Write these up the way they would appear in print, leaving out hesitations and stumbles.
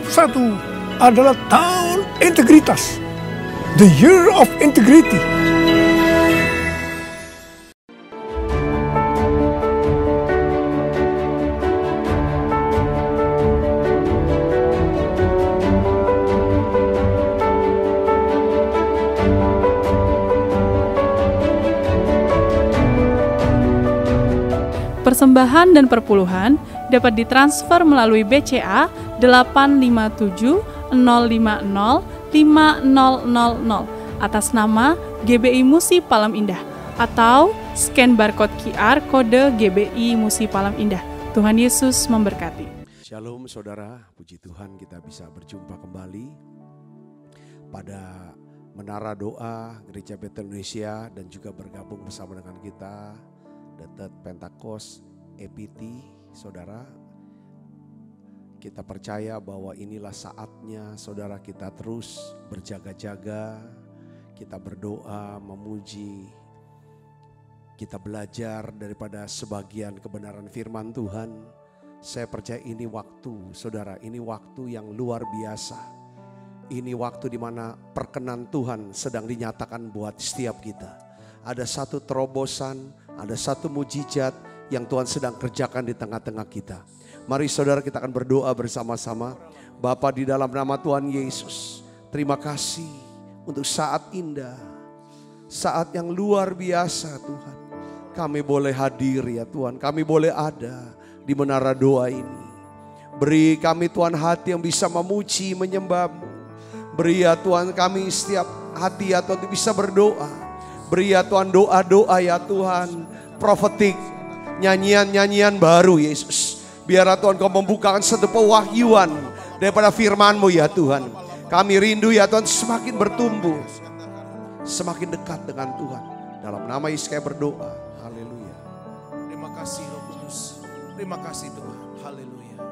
2021 adalah tahun integritas. The Year of Integrity. Persembahan dan perpuluhan dapat ditransfer melalui BCA 857 050 5000 atas nama GBI Musi Palem Indah atau scan barcode QR kode GBI Musi Palem Indah. Tuhan Yesus memberkati. Shalom saudara, puji Tuhan kita bisa berjumpa kembali pada Menara Doa Gereja Betel Indonesia dan juga bergabung bersama dengan kita The Pentakos EPT, saudara. Kita percaya bahwa inilah saatnya saudara kita terus berjaga-jaga, kita berdoa, memuji, kita belajar daripada sebagian kebenaran firman Tuhan. Saya percaya ini waktu, saudara, ini waktu yang luar biasa. Ini waktu di mana perkenan Tuhan sedang dinyatakan buat setiap kita. Ada satu terobosan, ada satu mujizat yang Tuhan sedang kerjakan di tengah-tengah kita. Mari saudara kita akan berdoa bersama-sama. Bapa di dalam nama Tuhan Yesus, terima kasih untuk saat indah, saat yang luar biasa Tuhan. Kami boleh hadir ya Tuhan, kami boleh ada di menara doa ini. Beri kami Tuhan hati yang bisa memuji, menyembah-Mu. Beri ya Tuhan kami setiap hati ya Tuhan untuk bisa berdoa. Beri ya Tuhan doa-doa ya Tuhan, profetik, nyanyian-nyanyian baru Yesus. Biar Tuhan Kau membukakan satu pewahyuan daripada firman-Mu ya Tuhan. Kami rindu ya Tuhan semakin bertumbuh, semakin dekat dengan Tuhan. Dalam nama Yesus kami berdoa, haleluya. Terima kasih Roh Kudus, terima kasih Tuhan, haleluya.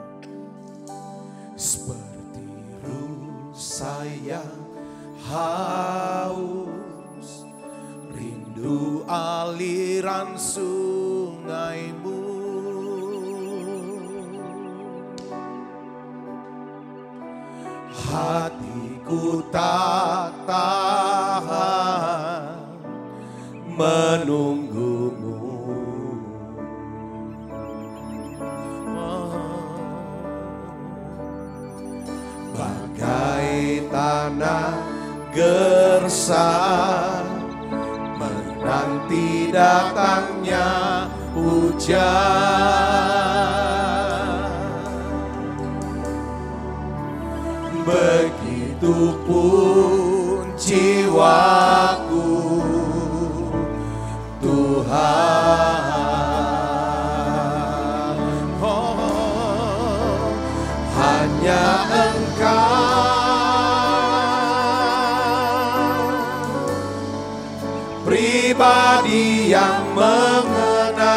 Seperti rusa yang haus, rindu aliran sungai-Mu. Hatiku tak tahan menunggu-Mu. Bagai tanah gersang menanti datangnya hujan. Begitupun jiwaku Tuhan, oh, hanya Engkau pribadi yang mengenal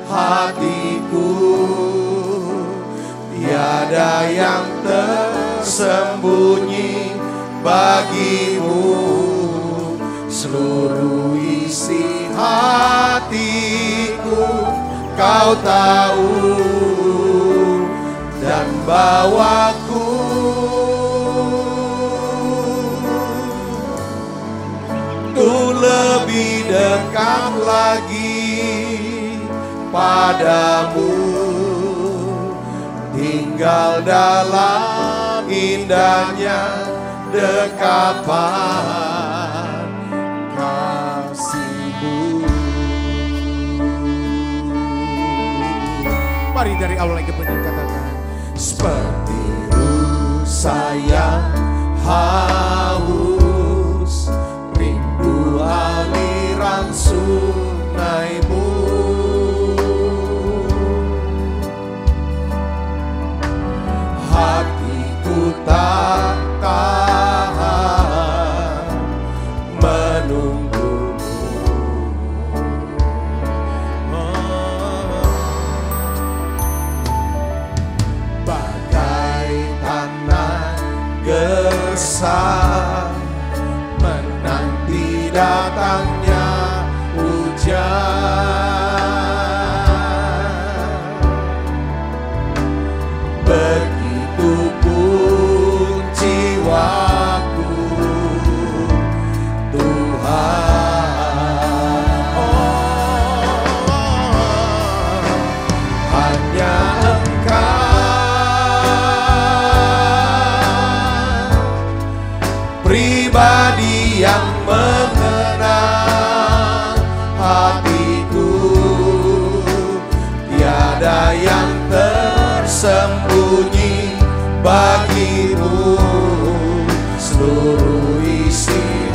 hatiku. Tiada yang tersembunyi bagi-Mu, seluruh isi hatiku Kau tahu dan bawaku untuk lebih dekat lagi padamu. Tinggal dalam indahnya dekapan kasih-Mu. Mari dari awal lagi penyanyi katakan. Seperti rusa yang haus, rindu aliran sungai-Mu. Hatiku tak tahan menunggu-Mu. Bagai tanah gersang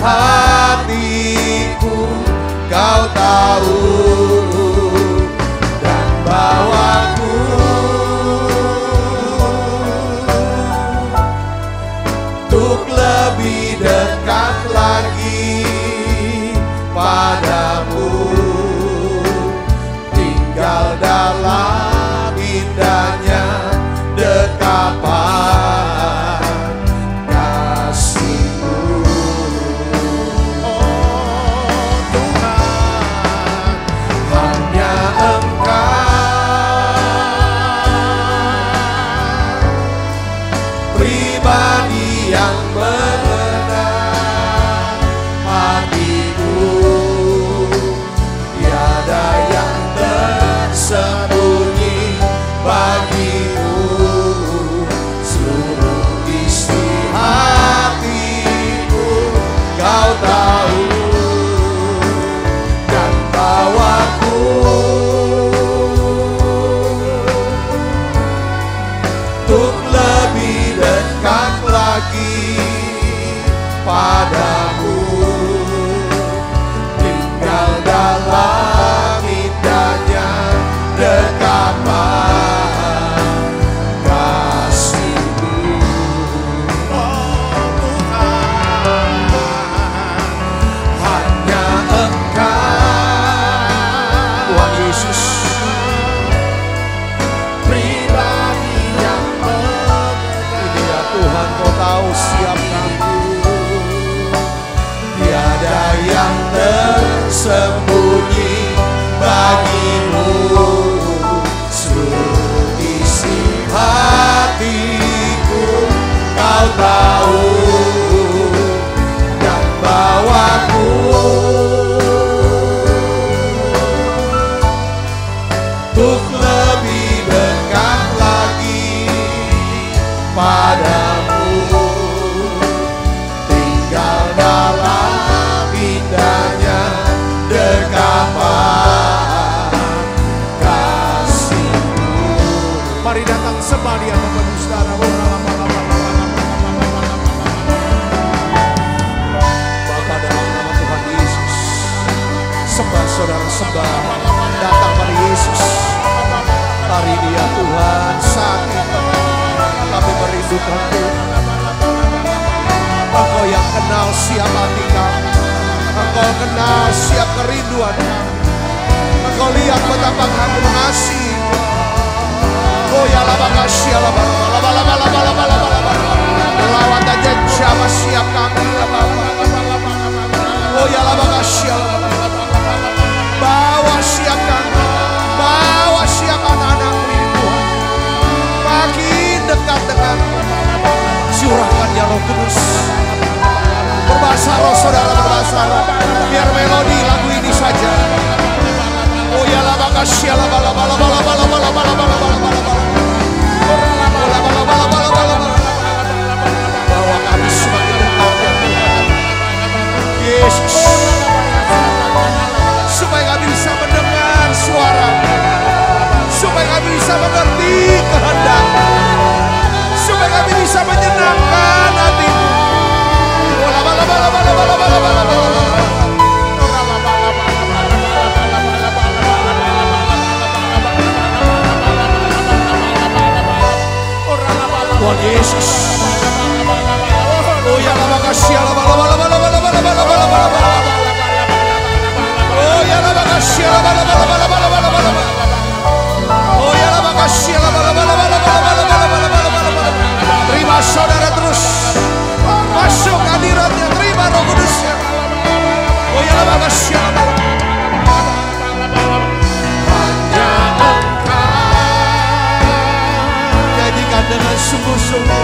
hatiku, Kau tahu dan bawaku untuk lebih dekat lagi padamu, tinggal dalam indahnya dekapan kasih-Mu. Oh Tuhan, hanya Engkau pribadi yang mengenal hatiku, tiada yang tersembunyi bagimu, seluruh isi hatiku Kau tahu dan bawaku untuk lebih dekat lagi padamu, tinggal dalam indahnya dekapan kasih-Mu. Oh Tuhan, hanya Engkau, Tuhan Yesus, pribadi yang mengenal. Ini ya Tuhan, Kau tahu siap kami, tiada yang tersembunyi bagimu, seluruh isi hatiku Kau tahu dan bawaku untuk lebih dekat lagi padamu, tinggal dalam indahnya dekapan kasih-Mu. Mari datang sembah Dia Bapak Saudara. Bapa, dalam nama Tuhan Yesus, sembah saudara, sembah. Datang mari Yesus. Hari ini ya Tuhan, saat ini kami merindukan Tuhan. Engkau yang kenal siap hati kami, Engkau kenal siap kerinduan kami. Engkau lihat betapa kami mengasihi. Oh ya laba kasih laba laba laba laba laba laba laba lawat aja siapa siap kami ya Bapa. Oh ya laba kasih laba bawa siap kami, bawa siap anak-anakmu ini Tuhan, makin dekat dengan curahkan ya Roh Kudus. Berbahasa roh saudara, berbahasa roh, biar melodi lagu ini saja. Oh ya laba kasih laba laba laba laba laba laba laba laba laba. Bawa kami semakin dekat ya Tuhan Yesus, supaya kami bisa mendengar suara, supaya kami bisa mengerti kehendak, supaya kami bisa menyenangkan hati-Mu. Tuhan Yesus, oh ya lama kasih lama lama lama lama lama lama lama lama lama, oh ya lama kasih lama lama lama lama lama lama lama, oh ya lama kasih lama lama lama lama lama lama lama lama. Terima saudara terus masuk hadiratnya, terima Roh Kudusnya. Oh ya lama kasih lama. Hanya Engkau jadikan dengan sungguh-sungguh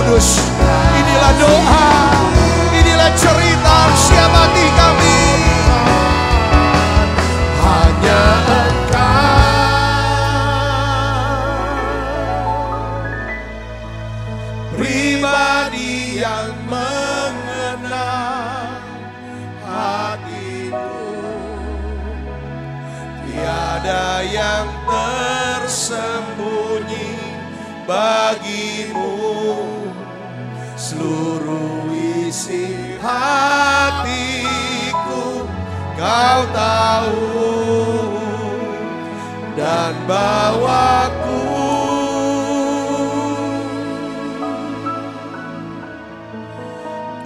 Kudus. Inilah doa, inilah cerita siap hati kami. Hanya pribadi yang mengenal hatiku, tiada yang tersembunyi bagimu. Seluruh isi hatiku Kau tahu, dan bawaku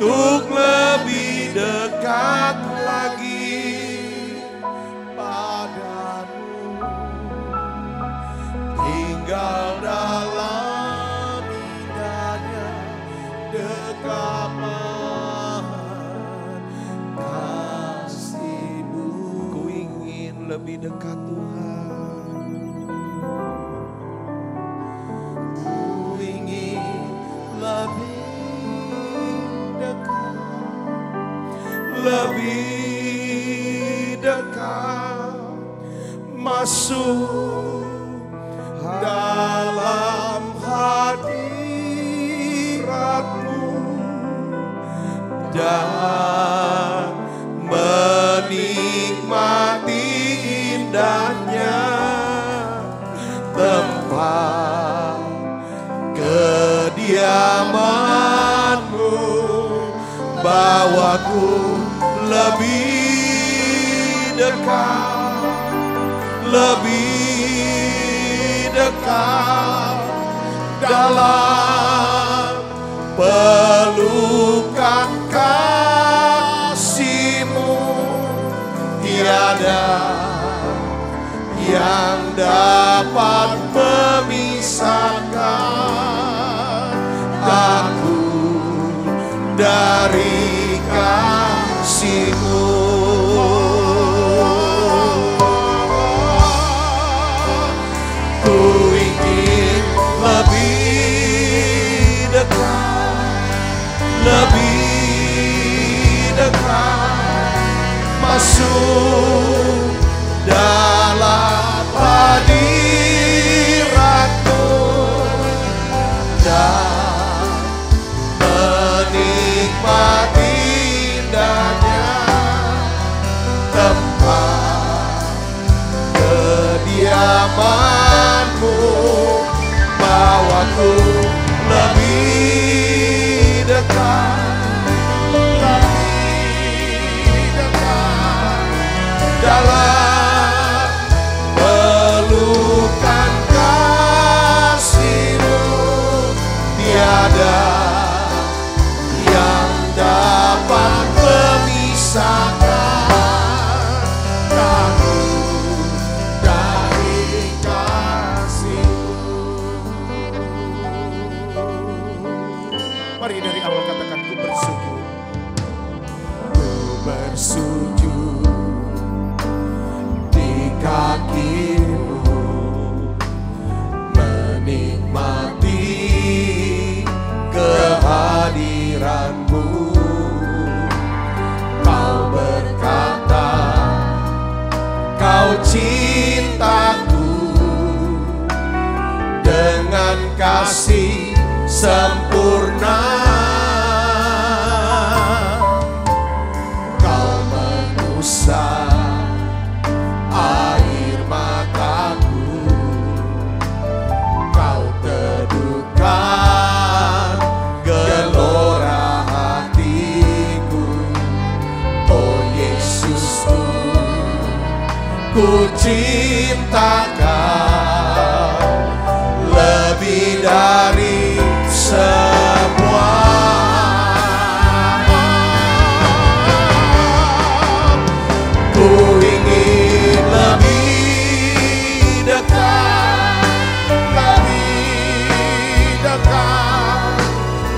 untuk lebih dekat lagi padamu, tinggal dalam indahnya dekapan kasih-Mu. Ku ingin lebih dekat Tuhan, ku ingin lebih dekat, masuk dalam hadirat-Mu dan menikmati indahnya tempat kediaman-Mu. Bawaku lebih dekat dalam pelukan kasih-Mu. Tiada yang dapat memisahkan aku dari kasih-Mu. Ku ingin lebih dekat, masuk dalam hadirat-Mu dan menikmati indahnya tempat kediaman-Mu. Bawaku lebih dekat dalam pelukan kasih-Mu. Tiada yang dapat memisahkan aku dari kasih-Mu. Mari dari awal katakan, ku bersujud, ku bersujud di kaki-Mu, menikmati kehadiran-Mu. Kau berkata, Kau cintaku dengan kasih sempurna. Kau mengusap air mataku, Kau teduhkan gelora hatiku. Oh Yesusku, ku cinta Kau lebih dari semua. Ku ingin lebih dekat,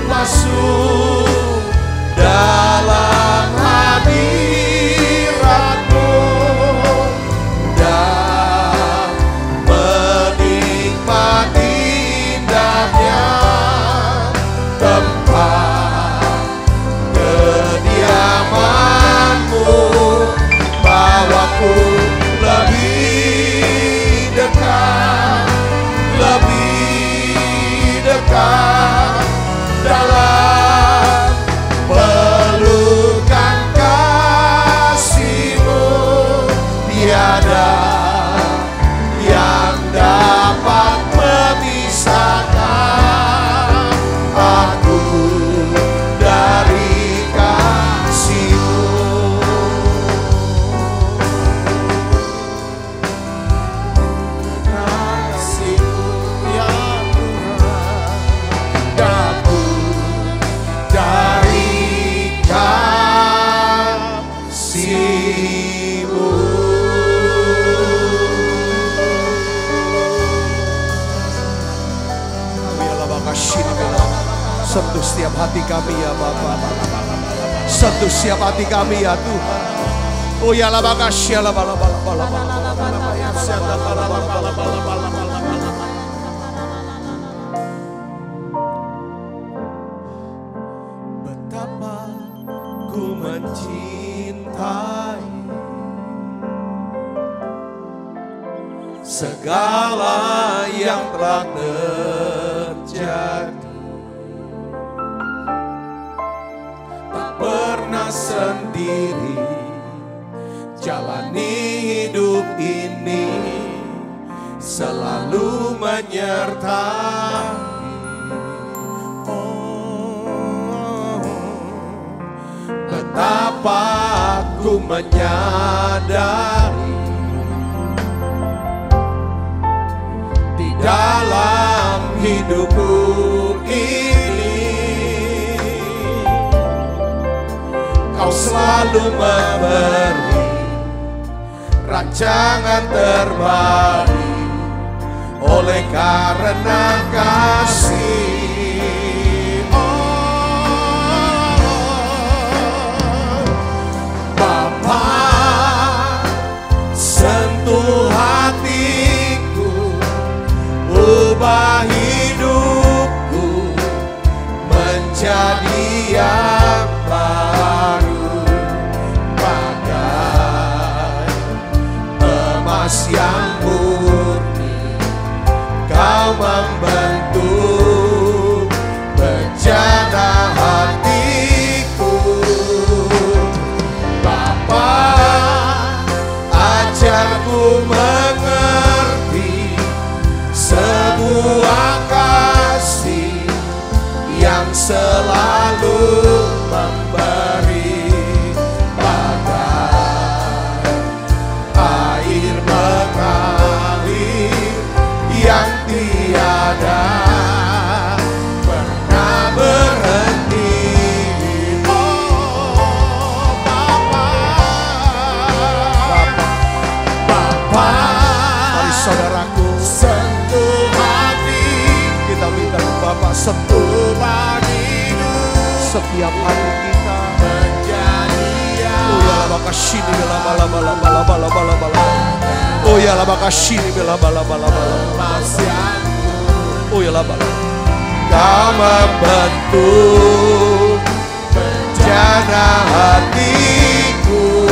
masuk dalam hadirat-Mu dan Sentuh setiap hati kami ya Bapa. Sentuh setiap hati kami ya Tuhan. Oh ya la makasih la bala bala bala bala bala ya santa bala bala bala bala bala bala. Betapa ku mencintai segala yang telah terjadi. Tak pernah sendiri jalani hidup ini, selalu menyertai. Oh, betapa aku menyadari di dalam hidupku ini Kau selalu memberi rancangan terbaik oleh karena kasih. Oh, Bapa, sentuh hatiku, ubah hidupku menjadi yang baru, bagai emas yang murni. Kau membentuk bejana hatiku. Bapa, ajarku mengerti sebuah kasih yang selalu memberi, bagai air mengalir yang tiada pernah berhenti. Oh Bapa, Bapa, mari saudaraku sentuh hati. Kita minta Bapa sentuh setiap hati kita menjadi yang. Oh ya la makasih bela bala bala bala bala bala bala. Oh ya la makasih bela bala bala bala. Oh ya la bala. Kau membentuk bejana hatiku.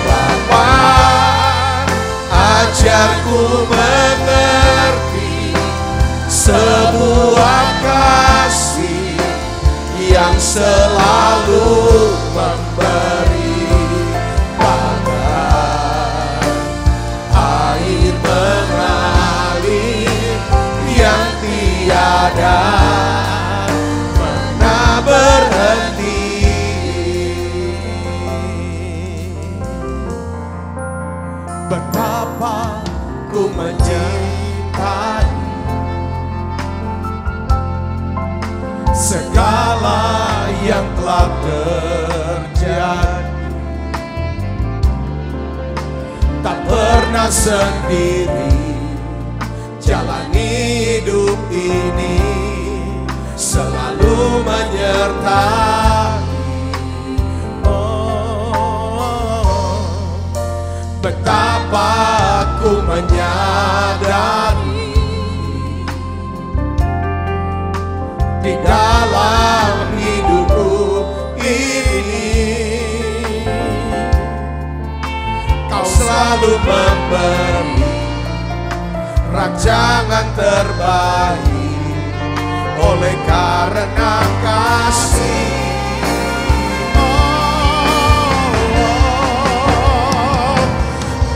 Bapa, ajarku mengerti sebuah kasih yang selalu memberi, bagai air mengalir yang tiada pernah berhenti. Betapa ku mencintai segala yang telah terjadi. Tak pernah sendiri jalani hidup ini, selalu menyertai. Oh, betapa ku menyadari di dalam hidupku ini Kau selalu memberi rancangan terbaik oleh karena kasih. Oh,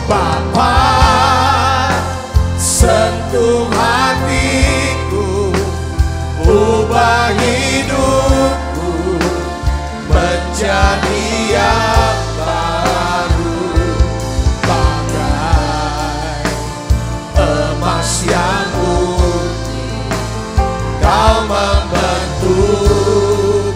Bapa, sentuh hatiku, ubah hidupku menjadi yang baru, bagai emas yang murni. Kau membentuk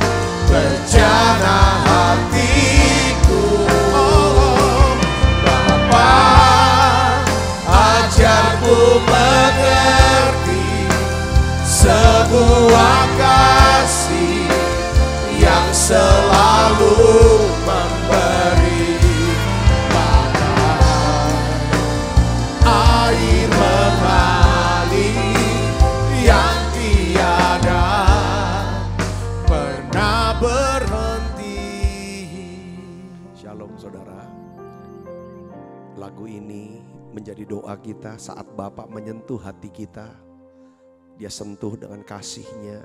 menjadi doa kita saat Bapa menyentuh hati kita. Dia sentuh dengan kasih-Nya,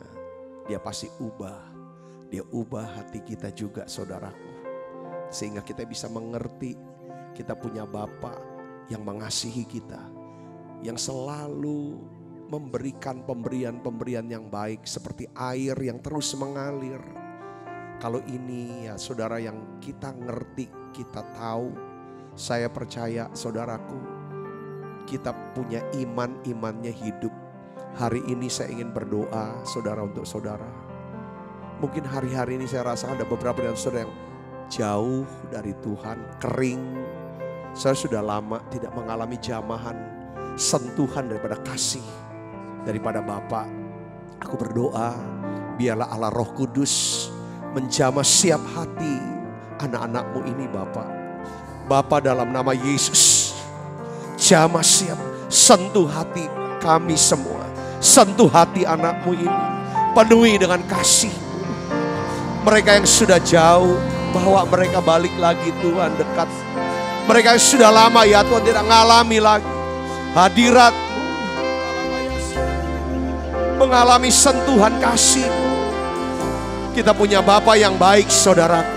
Dia pasti ubah. Dia ubah hati kita juga, saudaraku. Sehingga kita bisa mengerti kita punya Bapa yang mengasihi kita, yang selalu memberikan pemberian-pemberian yang baik seperti air yang terus mengalir. Kalau ini ya saudara yang kita ngerti, kita tahu, saya percaya saudaraku, kita punya imannya hidup. Hari ini saya ingin berdoa saudara untuk saudara. Mungkin hari-hari ini saya rasa ada beberapa dari saudara yang jauh dari Tuhan, kering. Saya sudah lama tidak mengalami jamahan, sentuhan daripada kasih daripada Bapa. Aku berdoa biarlah Allah Roh Kudus menjamah siap hati anak-anak-Mu ini Bapa. Bapa dalam nama Yesus, jamah siap, sentuh hati kami semua. Sentuh hati anak-Mu ini, penuhi dengan kasih. Mereka yang sudah jauh, bawa mereka balik lagi Tuhan, dekat. Mereka yang sudah lama ya Tuhan tidak mengalami lagi hadirat, mengalami sentuhan kasih. Kita punya Bapa yang baik saudaraku,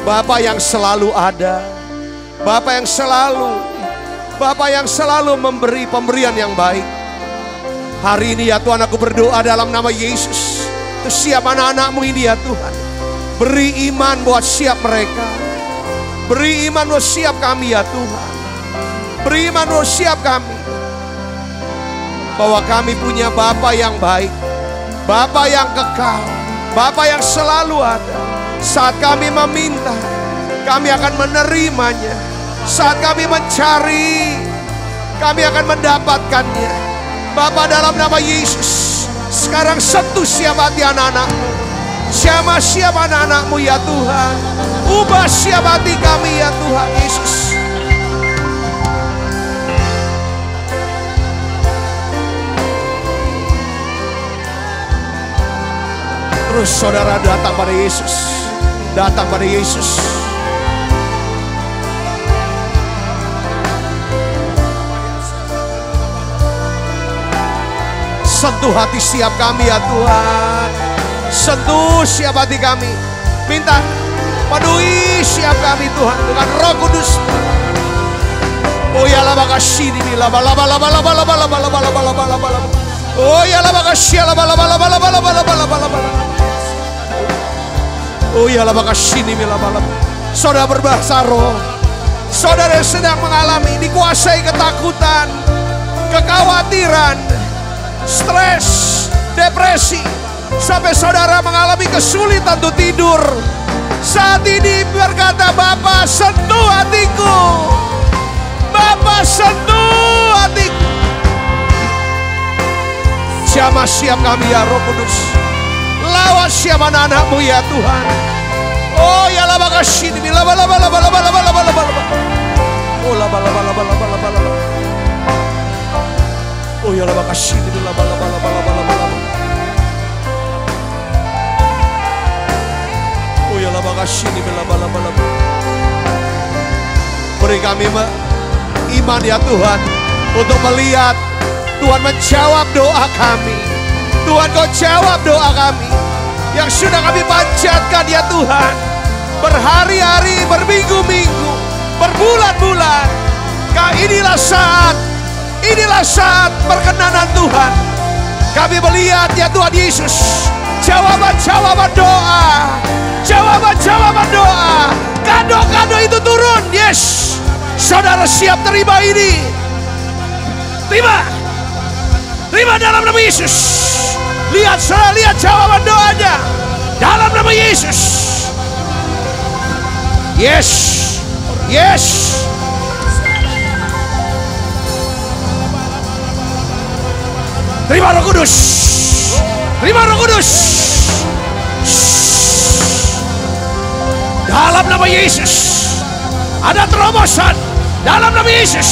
Bapa yang selalu ada, Bapa yang selalu memberi pemberian yang baik. Hari ini ya Tuhan aku berdoa dalam nama Yesus, siap anak-anak-Mu ini ya Tuhan. Beri iman buat siap mereka, beri iman buat siap kami ya Tuhan. Beri iman buat siap kami, bahwa kami punya Bapa yang baik, Bapa yang kekal, Bapa yang selalu ada. Saat kami meminta, kami akan menerimanya. Saat kami mencari, kami akan mendapatkannya. Bapa dalam nama Yesus, sekarang sentuh siap hati anak-anak-Mu. Jamah siap anak-anak-Mu ya Tuhan. Ubah siap hati kami ya Tuhan Yesus. Terus saudara datang pada Yesus. Datang pada Yesus. Sentuh hati siap kami ya Tuhan. Sentuh siap hati kami. Minta penuhi siap kami Tuhan dengan Roh Kudus. Oh ya laba kasih ini laba. Oh ya laba kasih laba. Oh ya laba kasih ini laba. Saudara berbahasa roh. Saudara yang sedang mengalami dikuasai ketakutan, kekhawatiran, stres, depresi, sampai saudara mengalami kesulitan untuk tidur. Saat ini berkata, Bapa sentuh hatiku, Bapa sentuh hatiku. Jamah siap kami ya Roh Kudus. Lawan siap anak-anak-Mu ya Tuhan. Oh ya laba kasih ini laba. Oh laba. Oh ya laba kasih ini laba. Oh ya laba kasih ini laba. Beri kami iman ya Tuhan, untuk melihat Tuhan menjawab doa kami. Tuhan Kau jawab doa kami yang sudah kami panjatkan ya Tuhan, berhari-hari, berminggu-minggu, berbulan-bulan. Inilah saat perkenanan Tuhan. Kami melihat ya Tuhan Yesus, jawaban-jawaban doa, jawaban-jawaban doa, kado-kado itu turun. Yes, saudara siap terima ini. Terima dalam nama Yesus. Lihat saudara, lihat jawaban doanya dalam nama Yesus. Yes. Terima Roh Kudus. Dalam nama Yesus. Ada terobosan dalam nama Yesus.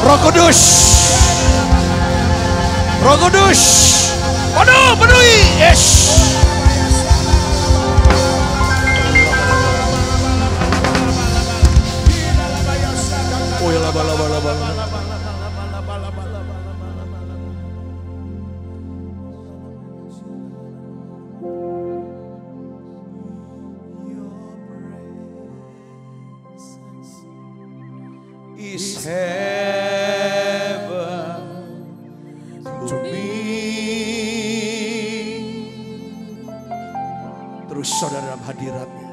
Roh Kudus, penuhi, yes. Oh heaven to me. Terus saudara dalam hadiratnya.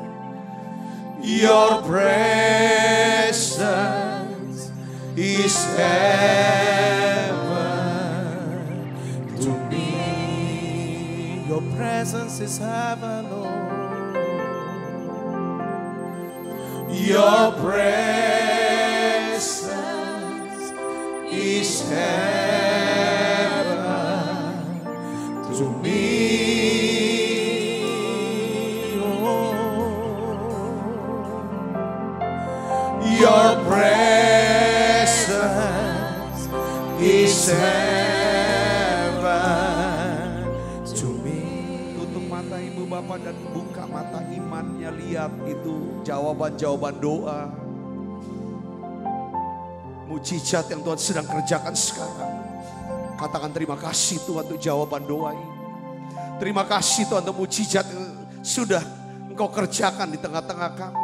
Your presence is heaven to me. Your presence is heaven, Lord. Your presence is heaven to me. Your presence is heaven to me. Tutup mata ibu bapak dan buka mata imannya. Lihat itu jawaban-jawaban doa. Mujizat yang Tuhan sedang kerjakan sekarang. Katakan terima kasih Tuhan untuk jawaban doa ini. Terima kasih Tuhan untuk mujizat yang sudah Engkau kerjakan di tengah-tengah kami.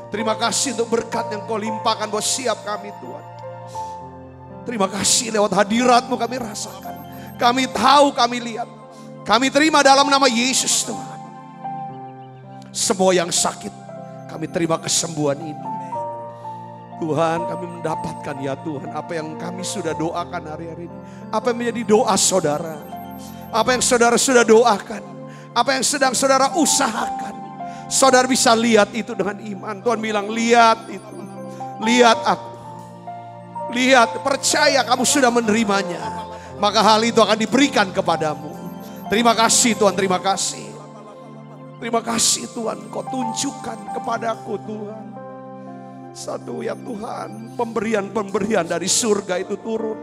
Terima kasih untuk berkat yang Kau limpahkan buat siap kami Tuhan. Terima kasih lewat hadirat-Mu kami rasakan. Kami tahu, kami lihat. Kami terima dalam nama Yesus Tuhan. Semua yang sakit, kami terima kesembuhan ini. Tuhan, kami mendapatkan ya Tuhan apa yang kami sudah doakan hari-hari ini. Apa yang menjadi doa saudara. Apa yang saudara sudah doakan. Apa yang sedang saudara usahakan. Saudara bisa lihat itu dengan iman. Tuhan bilang, lihat itu. Lihat aku. Lihat, percaya kamu sudah menerimanya. Maka hal itu akan diberikan kepadamu. Terima kasih Tuhan, terima kasih. Terima kasih Tuhan, Kau tunjukkan kepadaku Tuhan. Satu ya Tuhan, pemberian-pemberian dari surga itu turun.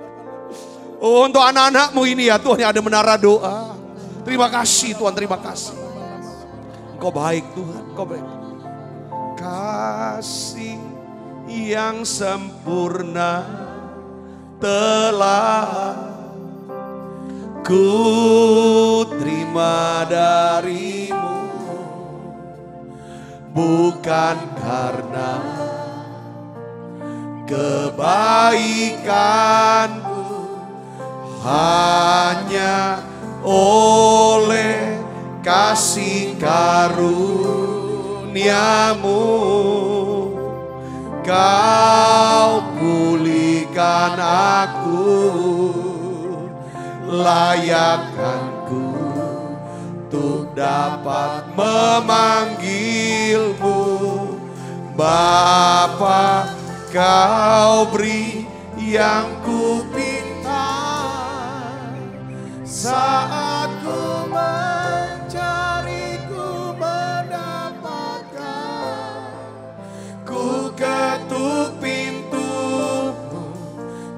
Oh, untuk anak-anak-Mu ini ya Tuhan yang ada menara doa. Terima kasih Tuhan, terima kasih. Engkau baik Tuhan, Engkau baik. Kasih yang sempurna telah ku terima dari-Mu, bukan karena kebaikanku, hanya oleh kasih karunia-Mu Kau pulihkan aku, layakkanku untuk dapat memanggil-Mu Bapa. Kau beri yang ku pinta saat ku mencari, ku mendapatkan. Ku ketuk pintu-Mu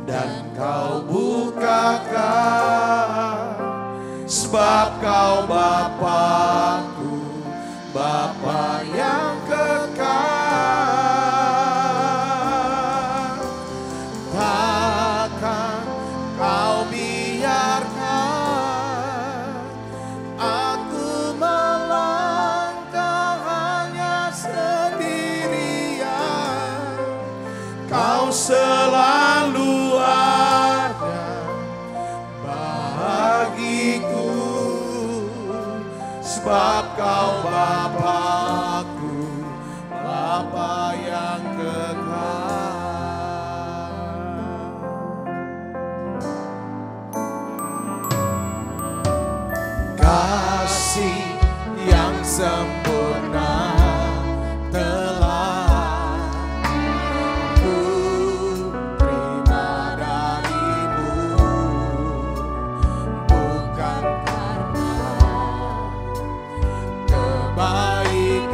dan Kau bukakan, sebab Kau Bapa-Ku, Bapa yang kekal. Takkan Kau biarkan aku melangkah hanya sendirian. Kau selalu ada bagiku, sebab Kau Bapa-Ku, Bapa yang kekal. Kasih yang sempurna telah ku terima dari-Mu, bukan karena kebaikan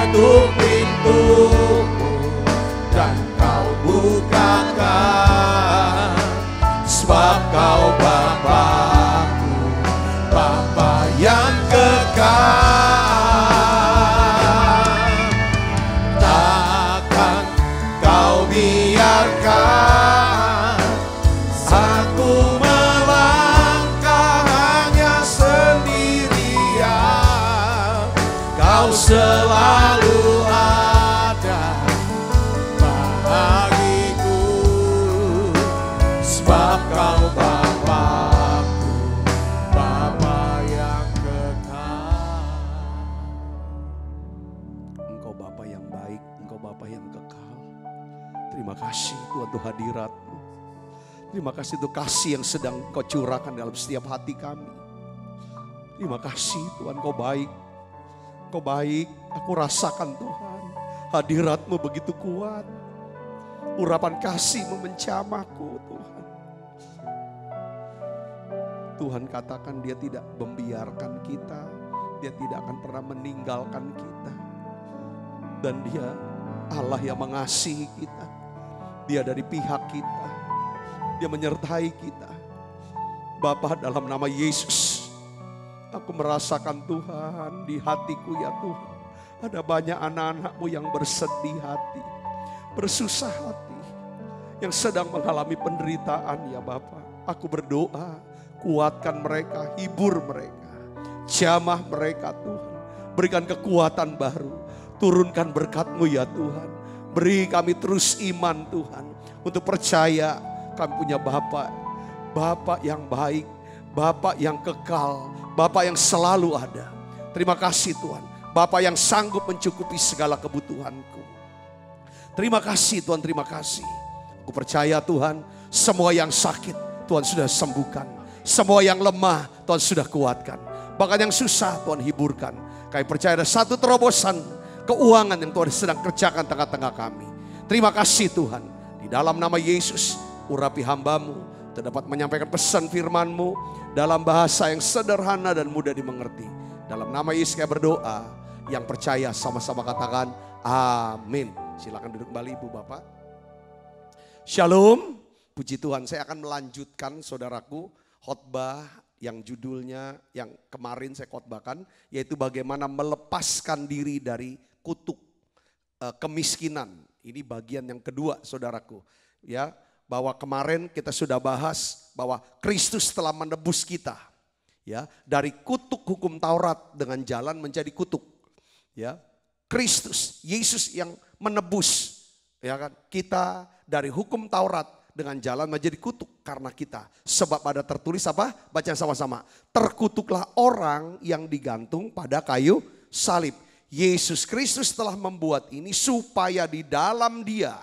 ketuk pintumu dan kau bukakan, sebab kau Bapa-Ku, Bapa yang kekal. Takkan kau biarkan aku melangkah hanya sendirian. Kau selalu ada bagiku, sebab kau Bapa-Ku, Bapa yang kekal. Engkau Bapa yang baik, Engkau Bapa yang kekal. Terima kasih Tuhan untuk hadirat-Mu. Terima kasih untuk kasih yang sedang Kau curahkan dalam setiap hati kami. Terima kasih Tuhan, Kau baik. Kau baik, aku rasakan Tuhan. Hadirat-Mu begitu kuat. Urapan kasih-Mu mencamahku Tuhan. Tuhan katakan Dia tidak membiarkan kita. Dia tidak akan pernah meninggalkan kita. Dan Dia Allah yang mengasihi kita. Dia dari pihak kita. Dia menyertai kita. Bapa, dalam nama Yesus, aku merasakan Tuhan di hatiku ya Tuhan. Ada banyak anak-anak-Mu yang bersedih hati, bersusah hati, yang sedang mengalami penderitaan ya Bapa. Aku berdoa, kuatkan mereka, hibur mereka, jamah mereka Tuhan. Berikan kekuatan baru, turunkan berkat-Mu ya Tuhan. Beri kami terus iman Tuhan, untuk percaya kami punya Bapa, Bapa yang baik, Bapa yang kekal, Bapa yang selalu ada. Terima kasih Tuhan, Bapa yang sanggup mencukupi segala kebutuhanku. Terima kasih Tuhan, terima kasih. Aku percaya Tuhan, semua yang sakit Tuhan sudah sembuhkan. Semua yang lemah Tuhan sudah kuatkan. Bahkan yang susah Tuhan hiburkan. Kami percaya ada satu terobosan keuangan yang Tuhan sedang kerjakan tengah-tengah kami. Terima kasih Tuhan. Di dalam nama Yesus, urapi hamba-Mu untuk dapat menyampaikan pesan firman-Mu dalam bahasa yang sederhana dan mudah dimengerti. Dalam nama Yesus kami berdoa. Yang percaya sama-sama katakan amin. Silakan duduk kembali Ibu Bapak. Shalom. Puji Tuhan, saya akan melanjutkan saudaraku khotbah yang judulnya yang kemarin saya khotbahkan, yaitu bagaimana melepaskan diri dari kutuk kemiskinan. Ini bagian yang kedua saudaraku. Ya, bahwa kemarin kita sudah bahas bahwa Kristus telah menebus kita. Ya, dari kutuk hukum Taurat dengan jalan menjadi kutuk. Ya, Kristus, Yesus yang menebus ya kan kita dari hukum Taurat dengan jalan menjadi kutuk karena kita. Sebab ada tertulis apa? Baca sama-sama. Terkutuklah orang yang digantung pada kayu salib. Yesus Kristus telah membuat ini supaya di dalam Dia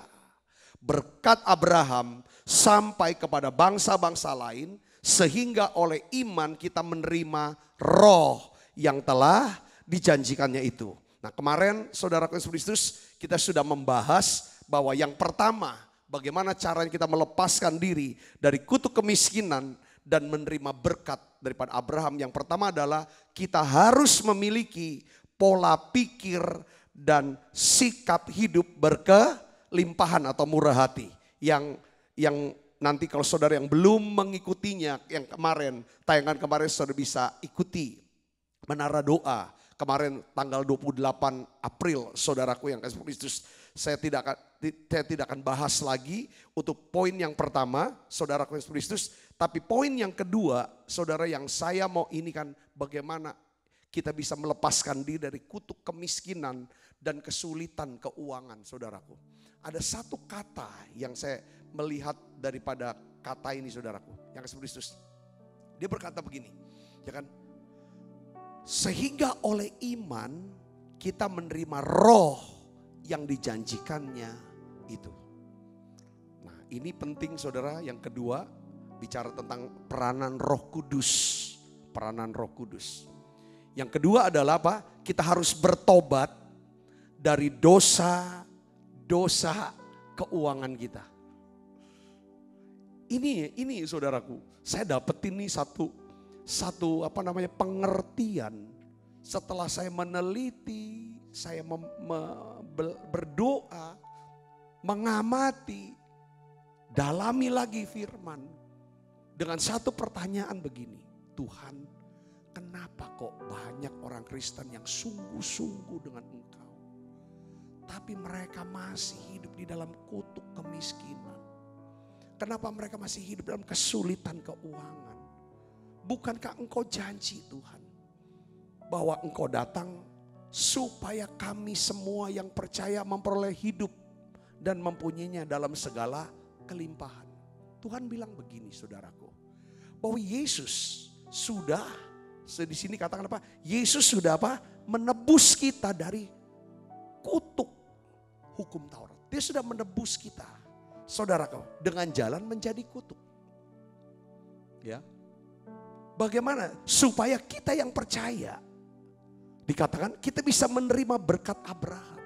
berkat Abraham sampai kepada bangsa-bangsa lain, sehingga oleh iman kita menerima roh yang telah dijanjikannya itu. Nah, kemarin saudara Kristus kita sudah membahas bahwa yang pertama, bagaimana caranya kita melepaskan diri dari kutuk kemiskinan dan menerima berkat daripada Abraham. Yang pertama adalah kita harus memiliki pola pikir dan sikap hidup berkelimpahan atau murah hati. Yang nanti kalau saudara yang belum mengikutinya, yang kemarin, tayangan kemarin saudara bisa ikuti. Menara doa, kemarin tanggal 28 April saudaraku yang kasih Kristus. Saya tidak akan bahas lagi untuk poin yang pertama, saudara Kristus. Tapi poin yang kedua, saudara, yang saya mau ini kan bagaimana kita bisa melepaskan diri dari kutuk kemiskinan dan kesulitan keuangan, saudaraku. Ada satu kata yang saya melihat daripada kata ini, saudaraku, yang kasih Kristus. Dia berkata begini, ya kan? Sehingga oleh iman kita menerima roh yang dijanjikannya itu. Nah, ini penting saudara. Yang kedua, bicara tentang peranan Roh Kudus. Peranan Roh Kudus. Yang kedua adalah apa? Kita harus bertobat dari dosa keuangan kita. Ini saudaraku, saya dapetin nih satu pengertian setelah saya meneliti, saya berdoa, mengamati, dalami lagi firman. Dengan satu pertanyaan begini, Tuhan, kenapa kok banyak orang Kristen yang sungguh-sungguh dengan Engkau, tapi mereka masih hidup di dalam kutuk kemiskinan? Kenapa mereka masih hidup dalam kesulitan keuangan? Bukankah Engkau janji Tuhan, bahwa Engkau datang supaya kami semua yang percaya memperoleh hidup dan mempunyainya dalam segala kelimpahan? Tuhan bilang begini saudaraku, bahwa Yesus sudah, di sini katakan apa? Yesus sudah apa? Menebus kita dari kutuk hukum Taurat. Dia sudah menebus kita, saudaraku, dengan jalan menjadi kutuk. Ya. Bagaimana supaya kita yang percaya, dikatakan kita bisa menerima berkat Abraham.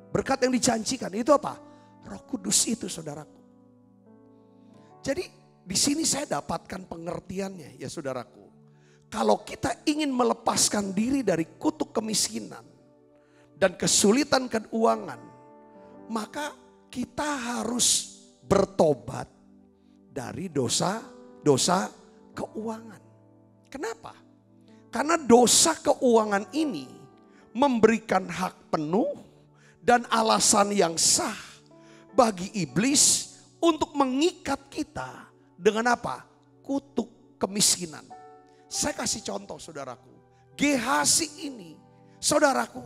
Berkat yang dijanjikan itu apa? Roh Kudus itu saudaraku. Jadi di sini saya dapatkan pengertiannya ya saudaraku. Kalau kita ingin melepaskan diri dari kutuk kemiskinan dan kesulitan keuangan, maka kita harus bertobat dari dosa keuangan. Kenapa? Karena dosa keuangan ini memberikan hak penuh dan alasan yang sah bagi iblis untuk mengikat kita dengan apa? Kutuk kemiskinan. Saya kasih contoh saudaraku. Gehazi ini, saudaraku,